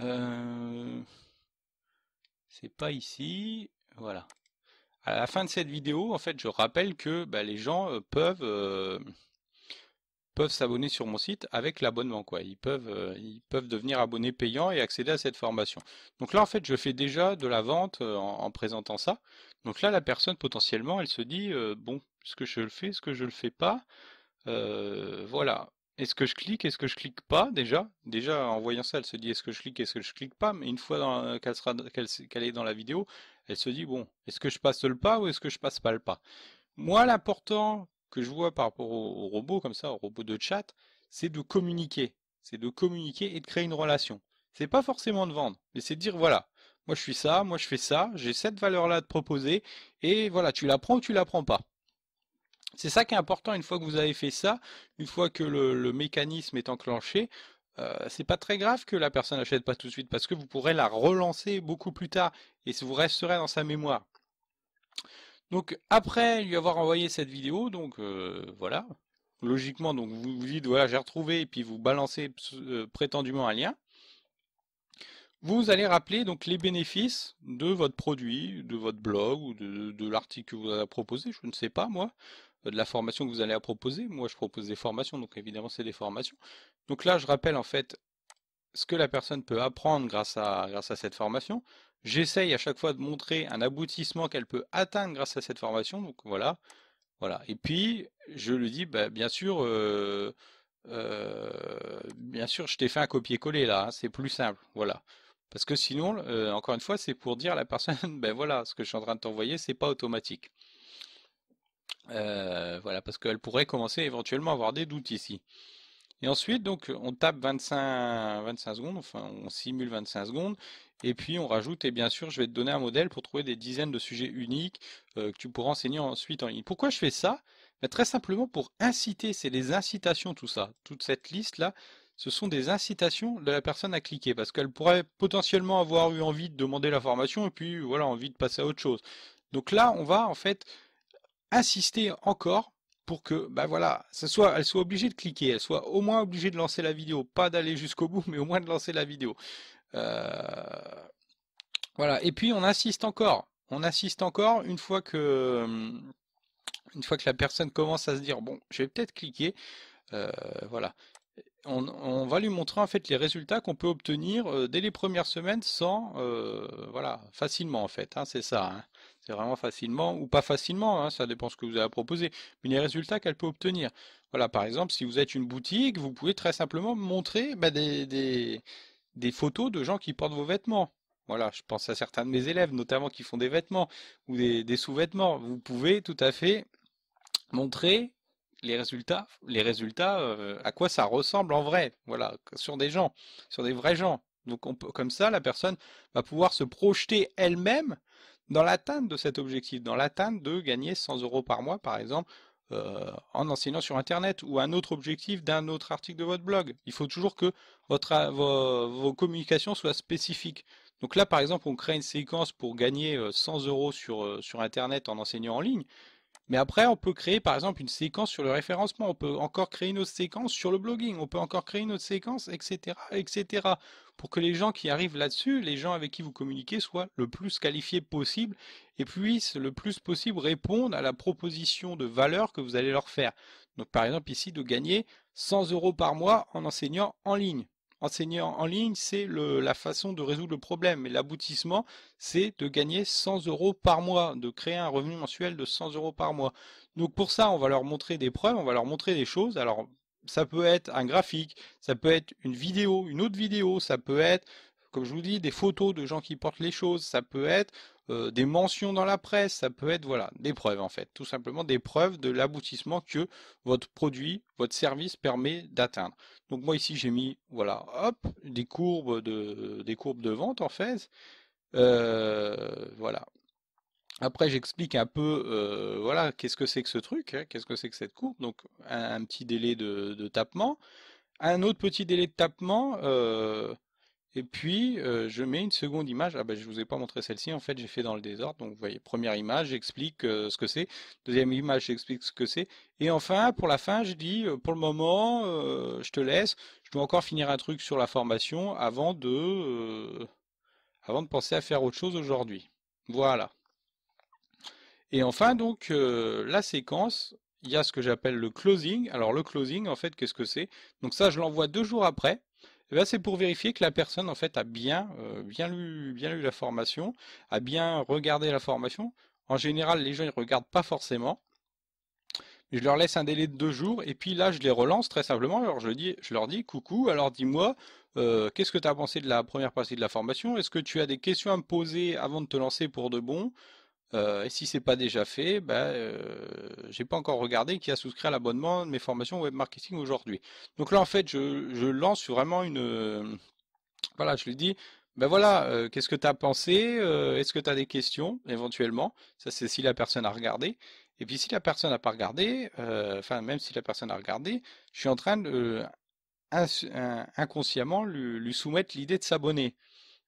Euh, c'est pas ici, voilà. À la fin de cette vidéo, en fait, je rappelle que bah, les gens peuvent peuvent s'abonner sur mon site avec l'abonnement, quoi. Ils peuvent devenir abonnés payants et accéder à cette formation. Donc là, en fait, je fais déjà de la vente en présentant ça. Donc là, la personne, potentiellement, elle se dit, bon, est-ce que je le fais, est-ce que je le fais pas? Voilà. Est-ce que je clique, est-ce que je clique pas déjà? Déjà, en voyant ça, elle se dit, est-ce que je clique, est-ce que je clique pas? Mais une fois qu'elle est dans la vidéo, elle se dit, bon, est-ce que je passe le pas ou est-ce que je passe pas le pas? Moi, l'important que je vois par rapport au robot, comme ça, au robot de chat, c'est de communiquer. C'est de communiquer et de créer une relation. C'est pas forcément de vendre, mais c'est de dire, voilà, moi je suis ça, moi je fais ça, j'ai cette valeur-là à te proposer, et voilà, tu la prends ou tu la prends pas. C'est ça qui est important une fois que vous avez fait ça, une fois que le mécanisme est enclenché, c'est pas très grave que la personne n'achète pas tout de suite, parce que vous pourrez la relancer beaucoup plus tard, et vous resterez dans sa mémoire. Donc après lui avoir envoyé cette vidéo, donc voilà, logiquement, donc vous vous dites voilà j'ai retrouvé et puis vous balancez prétendument un lien. Vous allez rappeler donc les bénéfices de votre produit, de votre blog ou de l'article que vous avez proposé, je ne sais pas moi, de la formation que vous allez proposer. Moi je propose des formations, donc évidemment c'est des formations. Donc là je rappelle en fait ce que la personne peut apprendre grâce à cette formation. J'essaye à chaque fois de montrer un aboutissement qu'elle peut atteindre grâce à cette formation. Donc voilà, voilà. Et puis je lui dis, bah, bien sûr, je t'ai fait un copier-coller là, hein, c'est plus simple, voilà. Parce que sinon, encore une fois, c'est pour dire à la personne, ben voilà, ce que je suis en train de t'envoyer, c'est pas automatique. Voilà, parce qu'elle pourrait commencer éventuellement à avoir des doutes ici. Et ensuite, donc, on tape 25 secondes, enfin, on simule 25 secondes, et puis on rajoute, et bien sûr, je vais te donner un modèle pour trouver des dizaines de sujets uniques que tu pourras enseigner ensuite en ligne. Pourquoi je fais ça? Ben, très simplement pour inciter, c'est des incitations tout ça. Toute cette liste-là, ce sont des incitations de la personne à cliquer, parce qu'elle pourrait potentiellement avoir eu envie de demander la formation, et puis voilà, envie de passer à autre chose. Donc là, on va en fait insister encore pour que, bah voilà, elle soit obligée de cliquer, elle soit au moins obligée de lancer la vidéo, pas d'aller jusqu'au bout, mais au moins de lancer la vidéo. Euh, voilà. Et puis on insiste encore une fois que la personne commence à se dire, bon, je vais peut-être cliquer, voilà. On va lui montrer en fait les résultats qu'on peut obtenir dès les premières semaines sans, voilà, facilement en fait, hein, c'est ça, hein. C'est vraiment facilement ou pas facilement, hein, ça dépend ce que vous avez à proposer, mais les résultats qu'elle peut obtenir. Voilà, par exemple, si vous êtes une boutique, vous pouvez très simplement montrer bah, des photos de gens qui portent vos vêtements. Voilà, je pense à certains de mes élèves, notamment qui font des vêtements ou des sous-vêtements. Vous pouvez tout à fait montrer les résultats, à quoi ça ressemble en vrai, voilà, sur des gens, sur des vrais gens. Donc on peut, comme ça, la personne va pouvoir se projeter elle-même dans l'atteinte de cet objectif, dans l'atteinte de gagner 100 euros par mois, par exemple, en enseignant sur Internet, ou un autre objectif d'un autre article de votre blog. Il faut toujours que vos communications soient spécifiques. Donc là, par exemple, on crée une séquence pour gagner 100 euros sur Internet en enseignant en ligne. Mais après, on peut créer par exemple une séquence sur le référencement, on peut encore créer une autre séquence sur le blogging, on peut encore créer une autre séquence, etc., etc., pour que les gens qui arrivent là-dessus, les gens avec qui vous communiquez, soient le plus qualifiés possible et puissent le plus possible répondre à la proposition de valeur que vous allez leur faire. Donc par exemple ici, de gagner 100 euros par mois en enseignant en ligne. Enseigner en ligne, c'est la façon de résoudre le problème. Mais l'aboutissement, c'est de gagner 100 euros par mois, de créer un revenu mensuel de 100 euros par mois. Donc pour ça, on va leur montrer des preuves, on va leur montrer des choses. Alors, ça peut être un graphique, ça peut être une vidéo, une autre vidéo, ça peut être, comme je vous dis, des photos de gens qui portent les choses, ça peut être des mentions dans la presse, ça peut être, voilà, des preuves en fait, tout simplement des preuves de l'aboutissement que votre produit, votre service permet d'atteindre. Donc moi ici j'ai mis, voilà, hop, des courbes de vente en fait. Voilà. Après j'explique un peu, voilà, qu'est-ce que c'est que ce truc, hein, qu'est-ce que c'est que cette courbe. Donc un petit délai de tapement, un autre petit délai de tapement, et puis je mets une seconde image. Ah ben je vous ai pas montré celle-ci, en fait j'ai fait dans le désordre. Donc vous voyez, première image, j'explique ce que c'est. Deuxième image, j'explique ce que c'est. Et enfin, pour la fin, je dis, pour le moment, je te laisse. Je dois encore finir un truc sur la formation avant de penser à faire autre chose aujourd'hui. Voilà. Et enfin, donc, la séquence, il y a ce que j'appelle le closing. Alors le closing, en fait, qu'est-ce que c'est? Donc ça, je l'envoie 2 jours après. Et ben, c'est pour vérifier que la personne, en fait, a bien lu la formation, a bien regardé la formation. En général, les gens, ils regardent pas forcément. Je leur laisse un délai de 2 jours et puis là je les relance très simplement. Alors je leur dis coucou, alors dis-moi, qu'est-ce que tu as pensé de la première partie de la formation? Est-ce que tu as des questions à me poser avant de te lancer pour de bon? Et si c'est pas déjà fait, j'ai pas encore regardé qui a souscrit à l'abonnement de mes formations web marketing aujourd'hui. Donc là en fait je lance vraiment voilà, je lui dis, ben voilà, qu'est-ce que tu as pensé? Est-ce que tu as des questions éventuellement? Ça, c'est si la personne a regardé. Et puis si la personne n'a pas regardé, enfin même si la personne a regardé, je suis en train de inconsciemment lui soumettre l'idée de s'abonner.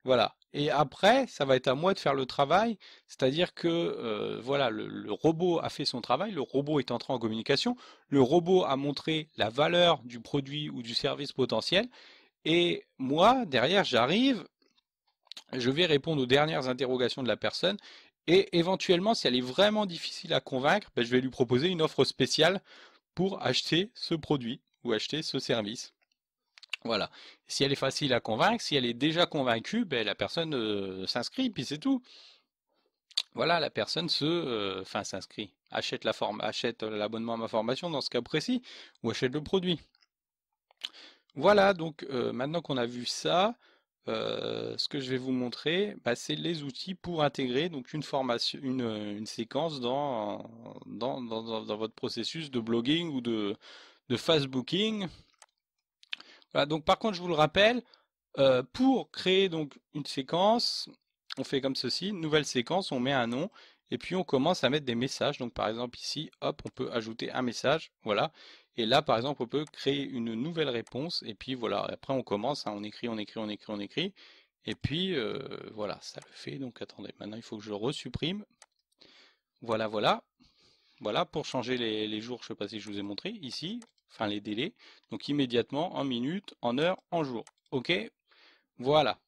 Voilà. Et après, ça va être à moi de faire le travail, c'est-à-dire que voilà, le robot a fait son travail, le robot est entré en communication, le robot a montré la valeur du produit ou du service potentiel. Et moi, derrière, j'arrive, je vais répondre aux dernières interrogations de la personne et éventuellement, si elle est vraiment difficile à convaincre, je vais lui proposer une offre spéciale pour acheter ce produit ou acheter ce service. Voilà. Si elle est facile à convaincre, si elle est déjà convaincue, la personne s'inscrit, puis c'est tout. Voilà, la personne enfin s'inscrit, achète l'abonnement à ma formation dans ce cas précis, ou achète le produit. Voilà, donc maintenant qu'on a vu ça, ce que je vais vous montrer, c'est les outils pour intégrer donc une formation, une séquence dans votre processus de blogging ou de fast booking. Voilà, donc par contre, je vous le rappelle, pour créer donc une séquence, on fait comme ceci, une nouvelle séquence, on met un nom, et puis on commence à mettre des messages. Donc par exemple ici, hop, on peut ajouter un message, voilà. Et là, par exemple, on peut créer une nouvelle réponse, et puis voilà. Après, on commence, hein, on écrit, on écrit, on écrit, on écrit, et puis voilà, ça le fait. Donc attendez, maintenant il faut que je le resupprime. Voilà, voilà. Voilà, pour changer les jours, je ne sais pas si je vous ai montré ici, enfin les délais. Donc immédiatement, en minutes, en heures, en jours. Ok, voilà.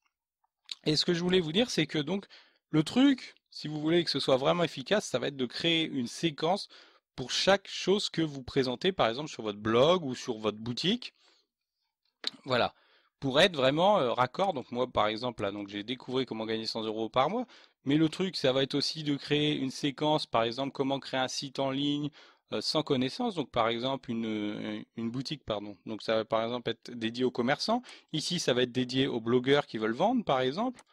Et ce que je voulais vous dire, c'est que donc le truc, si vous voulez que ce soit vraiment efficace, ça va être de créer une séquence pour chaque chose que vous présentez, par exemple sur votre blog ou sur votre boutique. Voilà. Pour être vraiment raccord, donc moi par exemple là, donc j'ai découvert comment gagner 100 euros par mois, mais le truc ça va être aussi de créer une séquence, par exemple comment créer un site en ligne sans connaissance, donc par exemple une boutique, pardon. Donc ça va par exemple être dédié aux commerçants. Ici ça va être dédié aux blogueurs qui veulent vendre par exemple.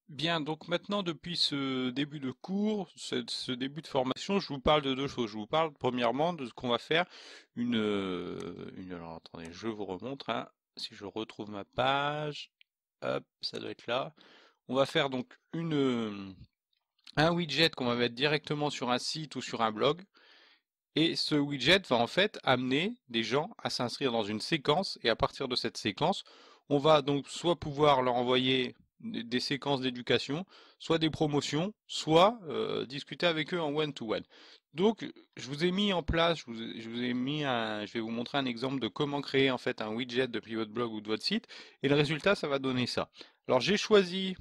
Bien, donc maintenant, depuis ce début de cours, ce début de formation, je vous parle de 2 choses. Je vous parle premièrement de ce qu'on va faire alors attendez, je vous remontre, hein, si je retrouve ma page, hop, ça doit être là. On va faire donc un widget qu'on va mettre directement sur un site ou sur un blog. Et ce widget va en fait amener des gens à s'inscrire dans une séquence et à partir de cette séquence, on va donc soit pouvoir leur envoyer des séquences d'éducation, soit des promotions, soit discuter avec eux en one-to-one. Donc, je vous ai mis en place, je vous ai mis je vais vous montrer un exemple de comment créer en fait un widget depuis votre blog ou de votre site, et le résultat, ça va donner ça. Alors, j'ai choisi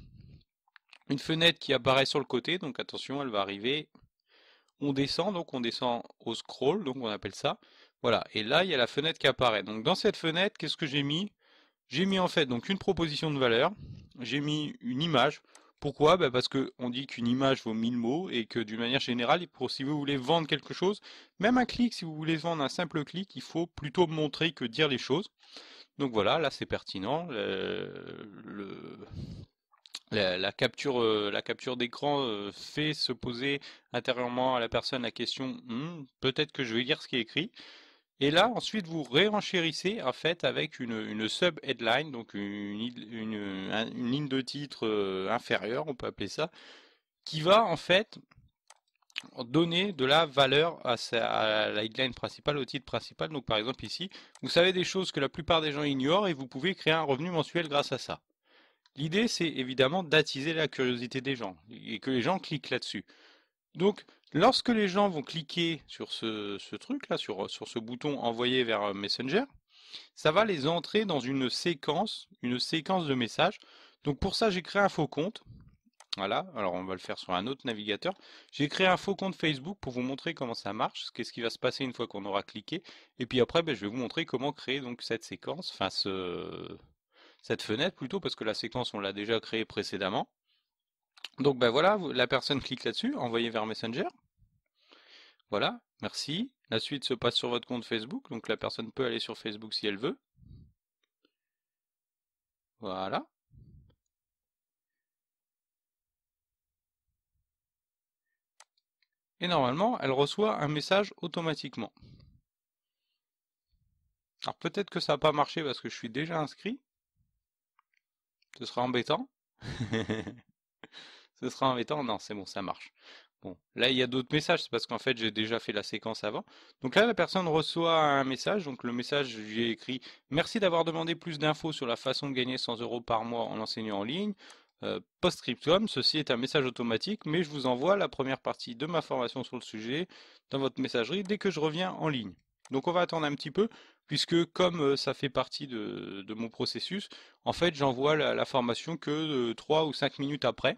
une fenêtre qui apparaît sur le côté, donc attention, elle va arriver. On descend, donc on descend au scroll, donc on appelle ça. Voilà, et là il y a la fenêtre qui apparaît. Donc dans cette fenêtre, qu'est-ce que j'ai mis? J'ai mis en fait donc une proposition de valeur, j'ai mis une image. Pourquoi? Parce que on dit qu'une image vaut 1000 mots et que d'une manière générale, pour si vous voulez vendre quelque chose, même un clic, si vous voulez vendre un simple clic, il faut plutôt montrer que dire les choses. Donc voilà, là c'est pertinent. La capture d'écran fait se poser intérieurement à la personne la question, peut-être que je vais lire ce qui est écrit. Et là, ensuite, vous réenchérissez en fait avec une sub-headline, donc une ligne de titre inférieure, on peut appeler ça, qui va en fait donner de la valeur à la headline principale, au titre principal. Donc par exemple ici, vous savez des choses que la plupart des gens ignorent et vous pouvez créer un revenu mensuel grâce à ça. L'idée, c'est évidemment d'attiser la curiosité des gens et que les gens cliquent là-dessus. Donc, lorsque les gens vont cliquer sur ce truc-là, sur ce bouton envoyer vers Messenger, ça va les entrer dans une séquence de messages. Donc pour ça, j'ai créé un faux compte. Voilà, alors on va le faire sur un autre navigateur. J'ai créé un faux compte Facebook pour vous montrer comment ça marche, qu'est-ce qui va se passer une fois qu'on aura cliqué. Et puis après, je vais vous montrer comment créer donc cette séquence, enfin cette fenêtre plutôt, parce que la séquence on l'a déjà créée précédemment. Donc voilà, la personne clique là-dessus, envoyer vers Messenger. Voilà, merci. La suite se passe sur votre compte Facebook, donc la personne peut aller sur Facebook si elle veut. Voilà. Et normalement, elle reçoit un message automatiquement. Alors peut-être que ça n'a pas marché parce que je suis déjà inscrit. Ce sera embêtant. Ce sera embêtant. Non, c'est bon, ça marche. Bon, là il y a d'autres messages, c'est parce qu'en fait j'ai déjà fait la séquence avant. Donc là la personne reçoit un message, donc le message j'ai écrit: merci d'avoir demandé plus d'infos sur la façon de gagner 100 € par mois en enseignant en ligne. Postscriptum, ceci est un message automatique, mais je vous envoie la première partie de ma formation sur le sujet dans votre messagerie dès que je reviens en ligne. Donc on va attendre un petit peu, puisque comme ça fait partie de mon processus, en fait j'envoie la formation que 3 ou 5 minutes après.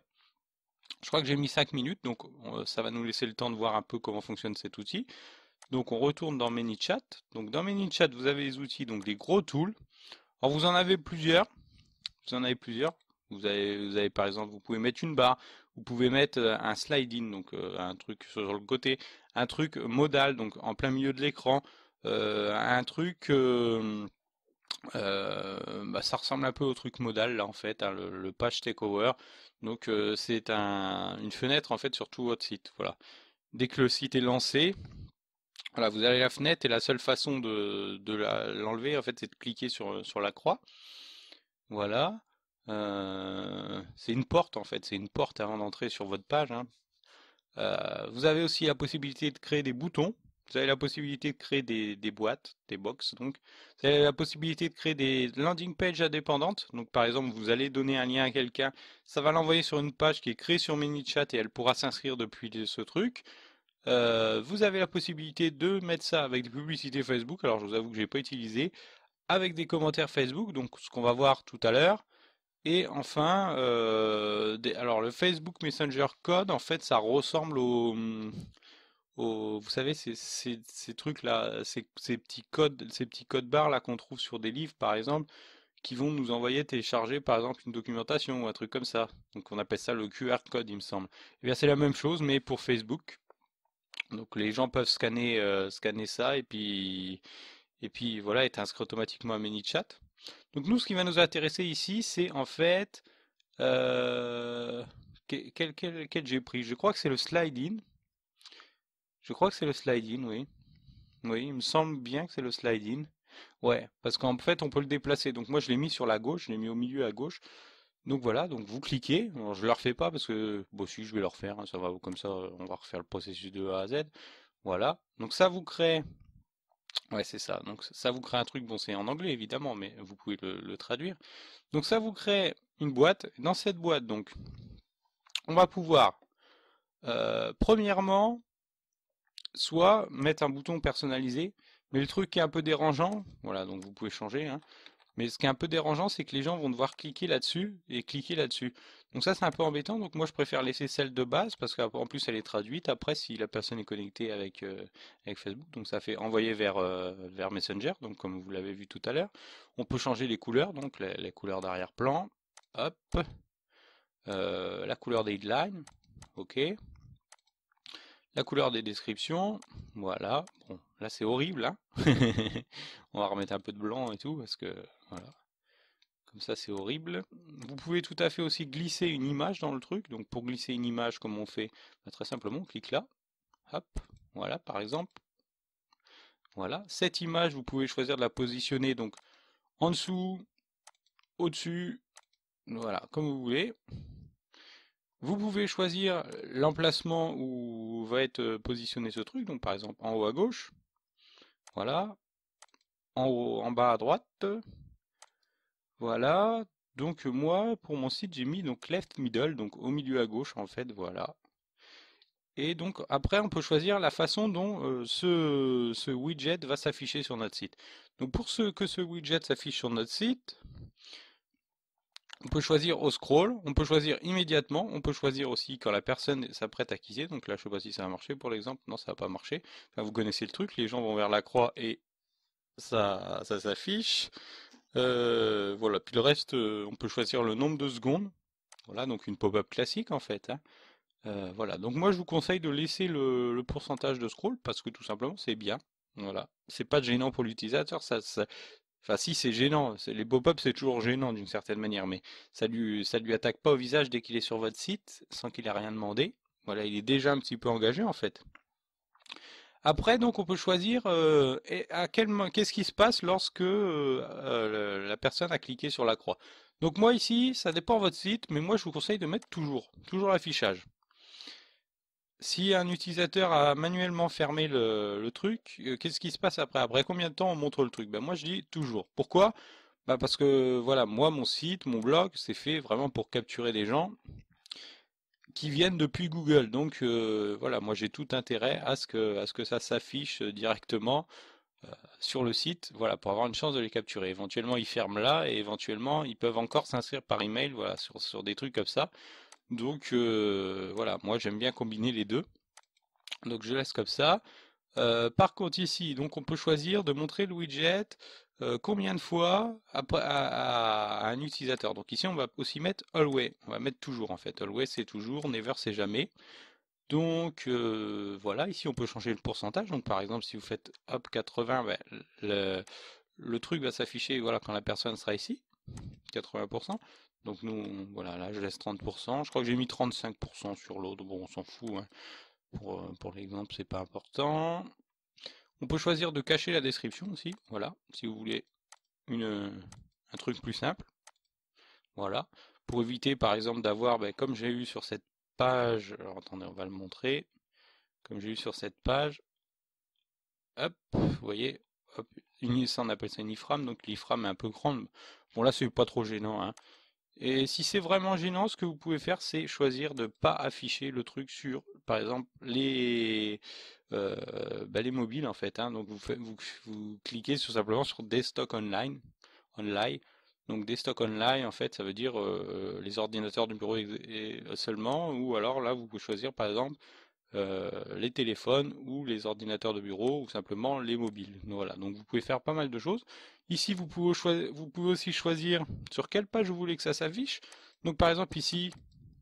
Je crois que j'ai mis 5 minutes, donc ça va nous laisser le temps de voir un peu comment fonctionne cet outil. Donc on retourne dans ManyChat. Donc dans ManyChat, vous avez les outils, donc les gros tools. Alors vous en avez plusieurs. Vous en avez plusieurs. Vous avez par exemple, vous pouvez mettre une barre, vous pouvez mettre un slide-in, donc un truc sur le côté, un truc modal, donc en plein milieu de l'écran, un truc, ça ressemble un peu au truc modal là en fait, hein, le page takeover. Donc c'est une fenêtre en fait sur tout votre site. Voilà. Dès que le site est lancé, voilà, vous avez la fenêtre et la seule façon de l'enlever en fait, c'est de cliquer sur la croix. Voilà. C'est une porte en fait, c'est une porte avant d'entrer sur votre page, hein. Vous avez aussi la possibilité de créer des boutons. Vous avez la possibilité de créer des boîtes, des box donc. Vous avez la possibilité de créer des landing pages indépendantes. Donc par exemple, vous allez donner un lien à quelqu'un, ça va l'envoyer sur une page qui est créée sur ManyChat et elle pourra s'inscrire depuis ce truc. Vous avez la possibilité de mettre ça avec des publicités Facebook. Alors je vous avoue que je n'ai pas utilisé. Avec des commentaires Facebook, donc ce qu'on va voir tout à l'heure. Et enfin, alors le Facebook Messenger Code, en fait, ça ressemble vous savez, ces trucs-là, ces petits codes barres là qu'on trouve sur des livres, par exemple, qui vont nous envoyer télécharger, par exemple, une documentation ou un truc comme ça. Donc on appelle ça le QR code, il me semble. Et bien c'est la même chose, mais pour Facebook. Donc les gens peuvent scanner ça et puis voilà, être inscrit automatiquement à ManyChat. Donc nous, ce qui va nous intéresser ici, c'est en fait quel j'ai pris. Je crois que c'est le slide-in. Je crois que c'est le slide-in, oui. Oui, il me semble bien que c'est le slide-in. Ouais, parce qu'en fait, on peut le déplacer. Donc moi, je l'ai mis sur la gauche, je l'ai mis au milieu à gauche. Donc voilà, donc vous cliquez. Alors, je ne le refais pas parce que, bon, si, je vais le refaire, hein, ça va, comme ça, on va refaire le processus de A à Z. Voilà. Donc ça vous crée. Ouais, c'est ça. Donc ça vous crée un truc, bon, c'est en anglais évidemment, mais vous pouvez le traduire. Donc ça vous crée une boîte. Dans cette boîte, donc, on va pouvoir, premièrement, soit mettre un bouton personnalisé, mais le truc qui est un peu dérangeant, voilà, donc vous pouvez changer, hein, mais ce qui est un peu dérangeant, c'est que les gens vont devoir cliquer là-dessus et cliquer là-dessus. Donc ça, c'est un peu embêtant, donc moi je préfère laisser celle de base, parce qu'en plus elle est traduite après si la personne est connectée avec Facebook, donc ça fait envoyer vers Messenger, donc comme vous l'avez vu tout à l'heure. On peut changer les couleurs, donc les couleurs d'arrière-plan, hop, la couleur des headlines, ok. La couleur des descriptions, voilà. Bon, là c'est horrible, hein. On va remettre un peu de blanc et tout, parce que, voilà. Comme ça c'est horrible. Vous pouvez tout à fait aussi glisser une image dans le truc. Donc pour glisser une image, comme on fait, très simplement, on clique là. Hop, voilà, par exemple. Voilà. Cette image, vous pouvez choisir de la positionner, donc, en dessous, au-dessus, voilà, comme vous voulez. Vous pouvez choisir l'emplacement où va être positionné ce truc, donc par exemple en haut à gauche, voilà, en haut, en bas à droite, voilà. Donc moi, pour mon site, j'ai mis donc left middle, donc au milieu à gauche en fait, voilà. Et donc après, on peut choisir la façon dont ce widget va s'afficher sur notre site. Donc pour que ce widget s'affiche sur notre site, On peut choisir au scroll, on peut choisir immédiatement, on peut choisir aussi quand la personne s'apprête à quitter. Donc là, je sais pas si ça a marché pour l'exemple. Non, ça n'a pas marché. Enfin, vous connaissez le truc, les gens vont vers la croix et ça s'affiche. Voilà, puis le reste, on peut choisir le nombre de secondes. Voilà, donc une pop-up classique en fait, hein. Voilà, donc moi je vous conseille de laisser le pourcentage de scroll parce que tout simplement c'est bien. Voilà, c'est pas gênant pour l'utilisateur, enfin si c'est gênant, les pop-up c'est toujours gênant d'une certaine manière, mais ça lui attaque pas au visage dès qu'il est sur votre site sans qu'il ait rien demandé. Voilà, il est déjà un petit peu engagé en fait. Après, donc, on peut choisir qu'est-ce qui se passe lorsque la personne a cliqué sur la croix. Donc moi ici, ça dépend de votre site, mais moi je vous conseille de mettre toujours l'affichage. Si un utilisateur a manuellement fermé le truc, qu'est-ce qui se passe après? Après combien de temps on montre le truc? Ben moi je dis toujours. Pourquoi? Bah parce que voilà, moi mon site, mon blog, c'est fait vraiment pour capturer des gens qui viennent depuis Google. Donc voilà, moi j'ai tout intérêt à ce que ça s'affiche directement sur le site, voilà, pour avoir une chance de les capturer. Éventuellement, ils ferment là et éventuellement, ils peuvent encore s'inscrire par email, voilà, sur des trucs comme ça. Donc voilà, moi j'aime bien combiner les deux. Donc je laisse comme ça. Par contre ici, donc on peut choisir de montrer le widget combien de fois à un utilisateur. Donc ici on va aussi mettre always, on va mettre toujours en fait. Always c'est toujours, never c'est jamais. Donc voilà, ici on peut changer le pourcentage. Donc par exemple si vous faites hop 80, ben, le truc va s'afficher voilà quand la personne sera ici, 80%. Donc nous, voilà, là je laisse 30%. Je crois que j'ai mis 35% sur l'autre. Bon, on s'en fout, hein. Pour l'exemple, c'est pas important. On peut choisir de cacher la description aussi, voilà, si vous voulez un truc plus simple, voilà, pour éviter par exemple d'avoir, ben, comme j'ai eu sur cette page, alors attendez, on va le montrer, comme j'ai eu sur cette page, hop, vous voyez, hop, ça on appelle ça une iframe, donc l'iframe est un peu grande, bon là c'est pas trop gênant, hein. Et si c'est vraiment gênant, ce que vous pouvez faire, c'est choisir de ne pas afficher le truc sur, par exemple, les mobiles en fait, hein. Donc vous cliquez simplement sur Desktop Online. Donc Desktop Online, en fait, ça veut dire les ordinateurs du bureau seulement, ou alors là, vous pouvez choisir par exemple les téléphones ou les ordinateurs de bureau ou simplement les mobiles. Donc, voilà, donc vous pouvez faire pas mal de choses. Ici, vous pouvez aussi choisir sur quelle page vous voulez que ça s'affiche. Donc par exemple ici,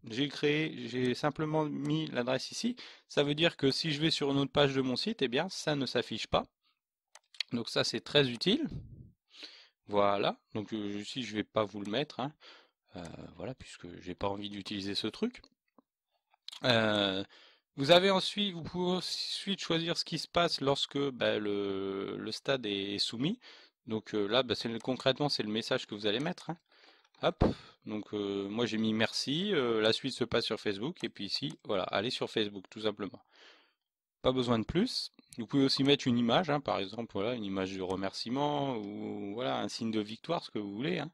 j'ai simplement mis l'adresse ici. Ça veut dire que si je vais sur une autre page de mon site, eh bien ça ne s'affiche pas. Donc ça c'est très utile. Voilà, donc ici je vais pas vous le mettre, hein. Voilà, puisque j'ai pas envie d'utiliser ce truc. Euh, vous pouvez ensuite choisir ce qui se passe lorsque bah, le stade est soumis. Donc là, bah, concrètement, c'est le message que vous allez mettre, hein. Hop. Donc moi j'ai mis merci. La suite se passe sur Facebook et puis ici, voilà, allez sur Facebook tout simplement. Pas besoin de plus. Vous pouvez aussi mettre une image, hein, par exemple, voilà, une image de remerciement ou voilà un signe de victoire, ce que vous voulez, hein.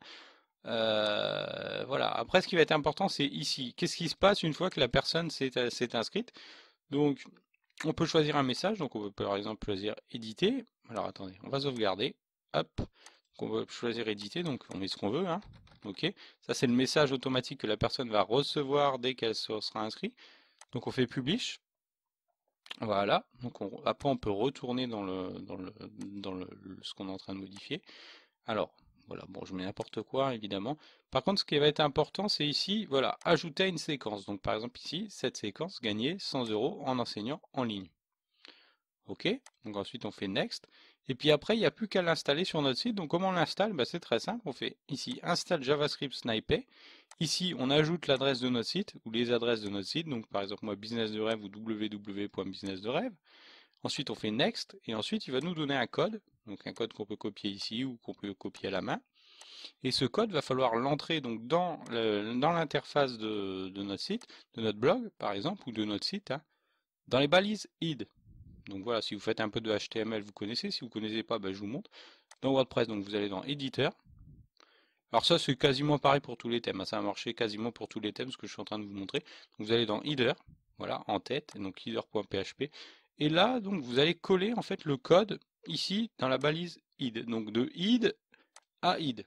Voilà. Après, ce qui va être important, c'est ici. Qu'est-ce qui se passe une fois que la personne s'est inscrite? Donc, on peut choisir un message. Donc, on peut par exemple choisir éditer. Alors, attendez, on va sauvegarder. Hop. Donc, on va choisir éditer. Donc, on met ce qu'on veut, hein. OK. Ça, c'est le message automatique que la personne va recevoir dès qu'elle sera inscrite. Donc, on fait publish. Voilà. Donc, après, on peut retourner dans ce qu'on est en train de modifier. Alors, voilà, bon, je mets n'importe quoi, évidemment. Par contre, ce qui va être important, c'est ici, voilà, ajouter à une séquence. Donc, par exemple, ici, cette séquence, gagner 100 € en enseignant en ligne. OK? Donc, ensuite, on fait Next. Et puis après, il n'y a plus qu'à l'installer sur notre site. Donc, comment on l'installe? Bah, c'est très simple. On fait ici, Install JavaScript Snippet. Ici, on ajoute l'adresse de notre site ou les adresses de notre site. Donc, par exemple, moi, business de rêve ou www.business de rêve. Ensuite, on fait Next. Et ensuite, il va nous donner un code. Donc, un code qu'on peut copier ici ou qu'on peut copier à la main. Et ce code va falloir l'entrer donc dans l'interface de notre site, de notre blog par exemple, ou de notre site, hein, dans les balises id. Donc voilà, si vous faites un peu de HTML, vous connaissez. Si vous ne connaissez pas, ben, je vous montre. Dans WordPress, donc vous allez dans éditeur. Alors ça, c'est quasiment pareil pour tous les thèmes, hein. Ça va marcher quasiment pour tous les thèmes, ce que je suis en train de vous montrer. Donc vous allez dans header, voilà, en tête, donc header.php. Et là, donc vous allez coller en fait le code ici dans la balise id. Donc de id à id.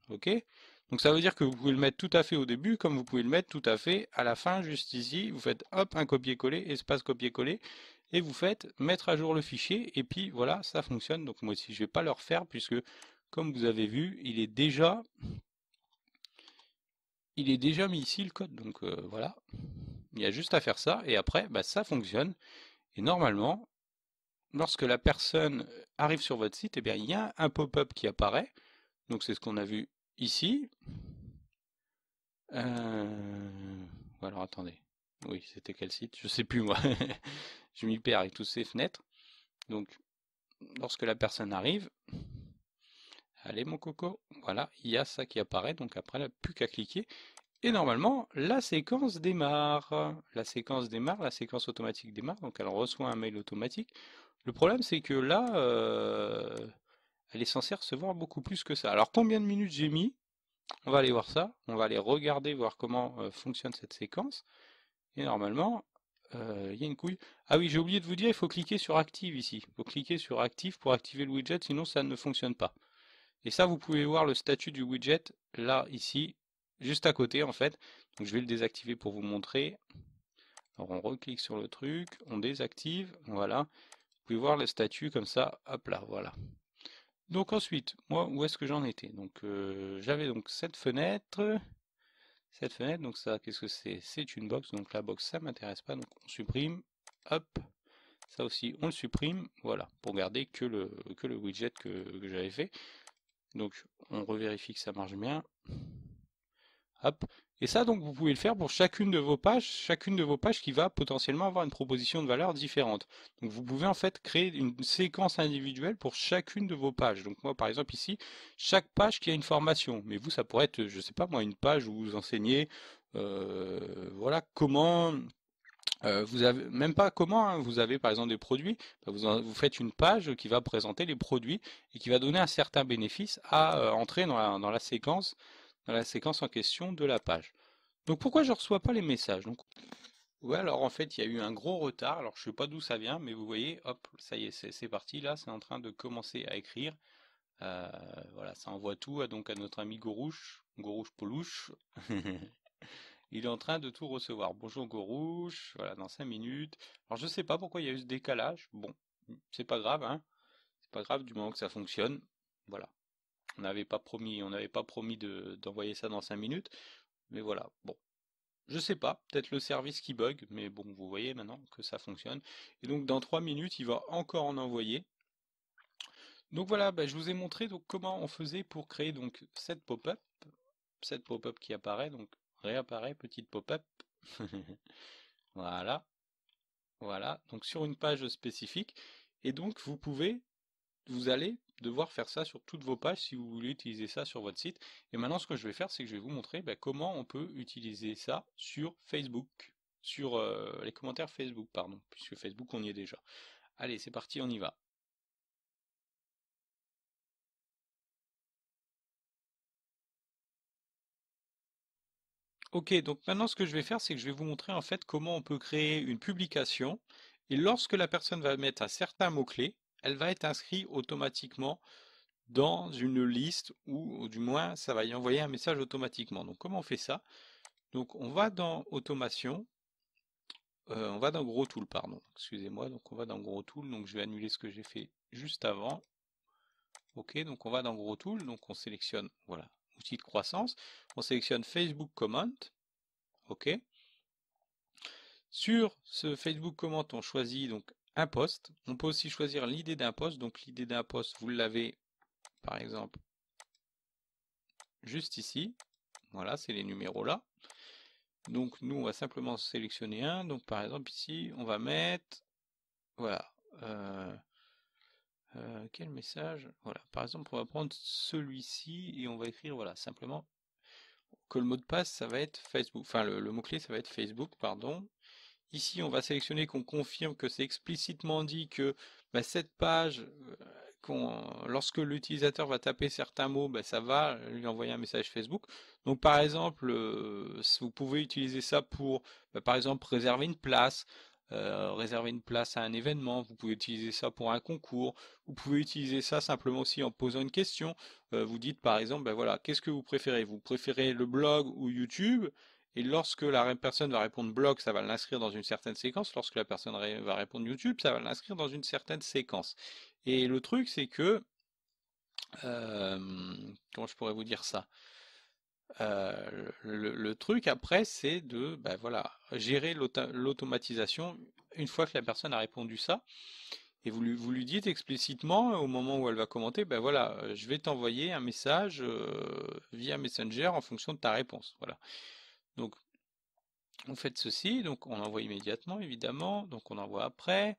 OK? Donc ça veut dire que vous pouvez le mettre tout à fait au début, comme vous pouvez le mettre tout à fait à la fin, juste ici. Vous faites hop, un copier-coller, espace copier-coller, et vous faites mettre à jour le fichier, et puis voilà, ça fonctionne. Donc moi aussi, je vais pas le refaire, puisque comme vous avez vu, il est déjà mis ici le code. Donc voilà, il y a juste à faire ça, et après, bah, ça fonctionne. Et normalement, lorsque la personne arrive sur votre site, eh bien, il y a un pop-up qui apparaît. Donc c'est ce qu'on a vu ici. Alors attendez. Oui, c'était quel site? Je sais plus moi. Je m'y perds avec toutes ces fenêtres. Donc, lorsque la personne arrive, allez mon coco, voilà, il y a ça qui apparaît. Donc après, elle n'a plus qu'à cliquer. Et normalement, la séquence démarre. La séquence démarre, la séquence automatique démarre. Donc elle reçoit un mail automatique. Le problème, c'est que là, elle est censée recevoir beaucoup plus que ça. Alors combien de minutes j'ai mis? On va aller voir ça. On va aller regarder, voir comment fonctionne cette séquence. Et normalement, il y a une couille. Ah oui, j'ai oublié de vous dire, il faut cliquer sur Active ici. Il faut cliquer sur Active pour activer le widget, sinon ça ne fonctionne pas. Et ça, vous pouvez voir le statut du widget, là, ici, juste à côté en fait. Donc je vais le désactiver pour vous montrer. Alors on reclique sur le truc, on désactive, voilà. Vous pouvez voir le statut comme ça, hop là, voilà. Donc ensuite, moi, où est-ce que j'en étais? Donc j'avais donc cette fenêtre. Cette fenêtre, donc ça, qu'est-ce que c'est? C'est une box, donc la box, ça m'intéresse pas, donc on supprime, hop, ça aussi, on le supprime, voilà, pour garder que le widget que j'avais fait. Donc, on revérifie que ça marche bien, hop, et ça, donc, vous pouvez le faire pour chacune de vos pages qui va potentiellement avoir une proposition de valeur différente. Donc, vous pouvez en fait créer une séquence individuelle pour chacune de vos pages. Donc, moi, par exemple, ici, chaque page qui a une formation. Mais vous, ça pourrait être, je sais pas moi, une page où vous enseignez, voilà, comment, vous avez, même pas comment, hein, vous avez par exemple des produits, bah, vous faites une page qui va présenter les produits et qui va donner un certain bénéfice à entrer dans la séquence en question de la page. Donc pourquoi je ne reçois pas les messages? Donc, ouais, alors en fait, il y a eu un gros retard. Alors je sais pas d'où ça vient, mais vous voyez, hop, ça y est, c'est parti là, c'est en train de commencer à écrire. Euh, voilà, ça envoie tout donc à notre ami Gorouche, Gorouche Polouche. Il est en train de tout recevoir. Bonjour Gorouche, voilà, dans 5 minutes. Alors je sais pas pourquoi il y a eu ce décalage. Bon, c'est pas grave, hein. C'est pas grave du moment que ça fonctionne. Voilà. On n'avait pas promis d'envoyer ça dans 5 minutes. Mais voilà, bon. Je sais pas, peut-être le service qui bug, mais bon, vous voyez maintenant que ça fonctionne. Et donc dans 3 minutes, il va encore en envoyer. Donc voilà, bah, je vous ai montré donc comment on faisait pour créer donc cette pop-up qui apparaît, donc réapparaît, petite pop-up. Voilà, voilà, donc sur une page spécifique. Et donc vous allez devoir faire ça sur toutes vos pages si vous voulez utiliser ça sur votre site. Et maintenant, ce que je vais faire, c'est que je vais vous montrer bah, comment on peut utiliser ça sur Facebook, sur les commentaires Facebook, pardon, puisque Facebook, on y est déjà. Allez, c'est parti, on y va. Ok, donc maintenant, ce que je vais faire, c'est que je vais vous montrer en fait comment on peut créer une publication. Et lorsque la personne va mettre un certain mot-clé, elle va être inscrite automatiquement dans une liste ou du moins ça va y envoyer un message automatiquement. Donc comment on fait ça? Donc on va dans automation, on va dans gros tool, pardon, excusez-moi, donc on va dans gros tool, donc je vais annuler ce que j'ai fait juste avant. Ok, donc on va dans gros tool, donc on sélectionne, voilà, outil de croissance, on sélectionne Facebook Comment, ok. Sur ce Facebook Comment, on choisit donc un post, on peut aussi choisir l'idée d'un post, donc l'idée d'un post, vous l'avez par exemple juste ici, voilà, c'est les numéros là. Donc nous, on va simplement sélectionner un. Donc par exemple ici, on va mettre, voilà, quel message? Voilà, par exemple, on va prendre celui-ci et on va écrire, voilà, simplement que le mot de passe, ça va être Facebook. Enfin, le mot-clé, ça va être Facebook, pardon. Ici, on va sélectionner qu'on confirme que c'est explicitement dit que bah, cette page, lorsque l'utilisateur va taper certains mots, bah, ça va lui envoyer un message Facebook. Donc par exemple, vous pouvez utiliser ça pour, bah, par exemple, réserver une place, réserver une place à un événement, vous pouvez utiliser ça pour un concours, vous pouvez utiliser ça simplement aussi en posant une question. Vous dites par exemple, ben voilà, qu'est-ce que vous préférez? Vous préférez le blog ou YouTube? Et lorsque la personne va répondre blog, ça va l'inscrire dans une certaine séquence. Lorsque la personne va répondre YouTube, ça va l'inscrire dans une certaine séquence. Et le truc, c'est que, comment je pourrais vous dire ça? Le truc après, c'est de ben voilà, gérer l'automatisation une fois que la personne a répondu ça. Et vous lui dites explicitement au moment où elle va commenter, ben voilà, je vais t'envoyer un message via Messenger en fonction de ta réponse. Voilà. Donc on fait ceci, donc on envoie immédiatement évidemment, donc on envoie après.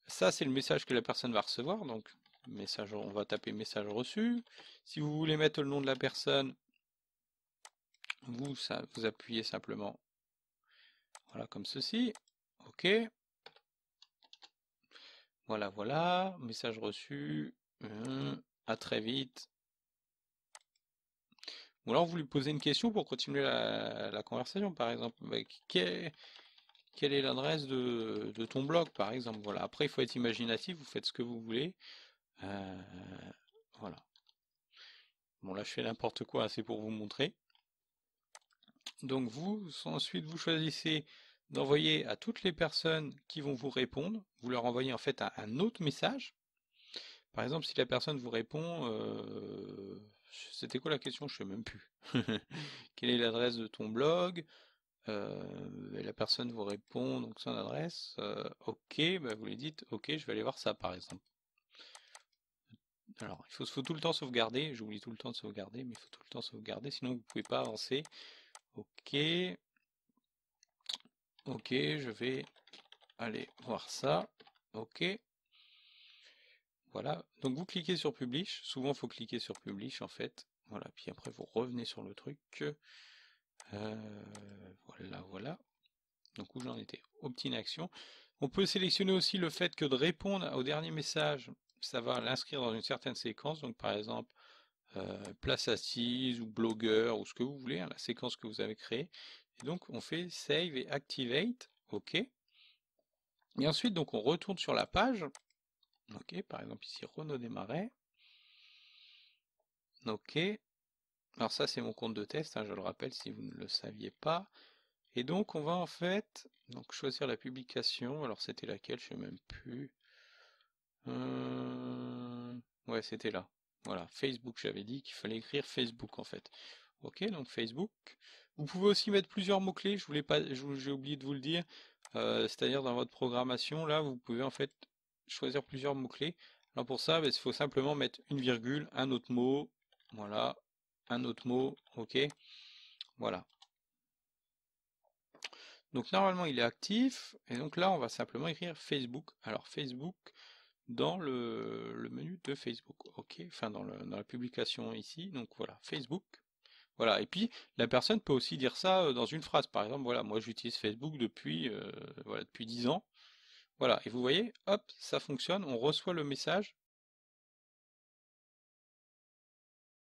Ça c'est le message que la personne va recevoir, donc message, on va taper message reçu. Si vous voulez mettre le nom de la personne, vous appuyez simplement, voilà comme ceci. Ok. Voilà, voilà, message reçu. À très vite. Ou alors vous lui posez une question pour continuer la conversation, par exemple. Quelle est l'adresse de ton blog, par exemple? Voilà. Après, il faut être imaginatif, vous faites ce que vous voulez. Voilà. Bon, là, je fais n'importe quoi, c'est pour vous montrer. Donc, ensuite, vous choisissez d'envoyer à toutes les personnes qui vont vous répondre. Vous leur envoyez en fait un autre message. Par exemple, si la personne vous répond, c'était quoi la question? Je sais même plus. Quelle est l'adresse de ton blog? Et la personne vous répond donc son adresse. Ok, bah vous lui dites ok, je vais aller voir ça par exemple. Alors, faut tout le temps sauvegarder. J'oublie tout le temps de sauvegarder, mais il faut tout le temps sauvegarder, sinon vous pouvez pas avancer. Ok, ok, je vais aller voir ça. Ok. Voilà, donc vous cliquez sur Publish, souvent il faut cliquer sur Publish en fait, voilà, puis après vous revenez sur le truc, voilà, voilà, donc où j'en étais, Opt-in Action. On peut sélectionner aussi le fait que de répondre au dernier message, ça va l'inscrire dans une certaine séquence, donc par exemple, place assise ou blogueur ou ce que vous voulez, hein, la séquence que vous avez créée, et donc on fait Save et Activate, ok, et ensuite donc on retourne sur la page. Ok, par exemple ici Renaud Desmarais. Ok, alors ça c'est mon compte de test, hein, je le rappelle si vous ne le saviez pas. Et donc on va en fait donc choisir la publication. Alors c'était laquelle, je sais même plus. Ouais, c'était là. Voilà, Facebook, j'avais dit qu'il fallait écrire Facebook en fait. Ok, donc Facebook. Vous pouvez aussi mettre plusieurs mots-clés, je voulais pas, j'ai oublié de vous le dire. C'est-à-dire dans votre programmation, là, vous pouvez en fait choisir plusieurs mots-clés. Alors pour ça, il faut simplement mettre une virgule, un autre mot, voilà, un autre mot, ok, voilà. Donc normalement il est actif, et donc là on va simplement écrire Facebook. Alors Facebook dans le menu de Facebook, ok, enfin dans la publication ici, donc voilà, Facebook. Voilà, et puis la personne peut aussi dire ça dans une phrase. Par exemple, voilà, moi j'utilise Facebook depuis 10 ans. Voilà, et vous voyez, hop, ça fonctionne, on reçoit le message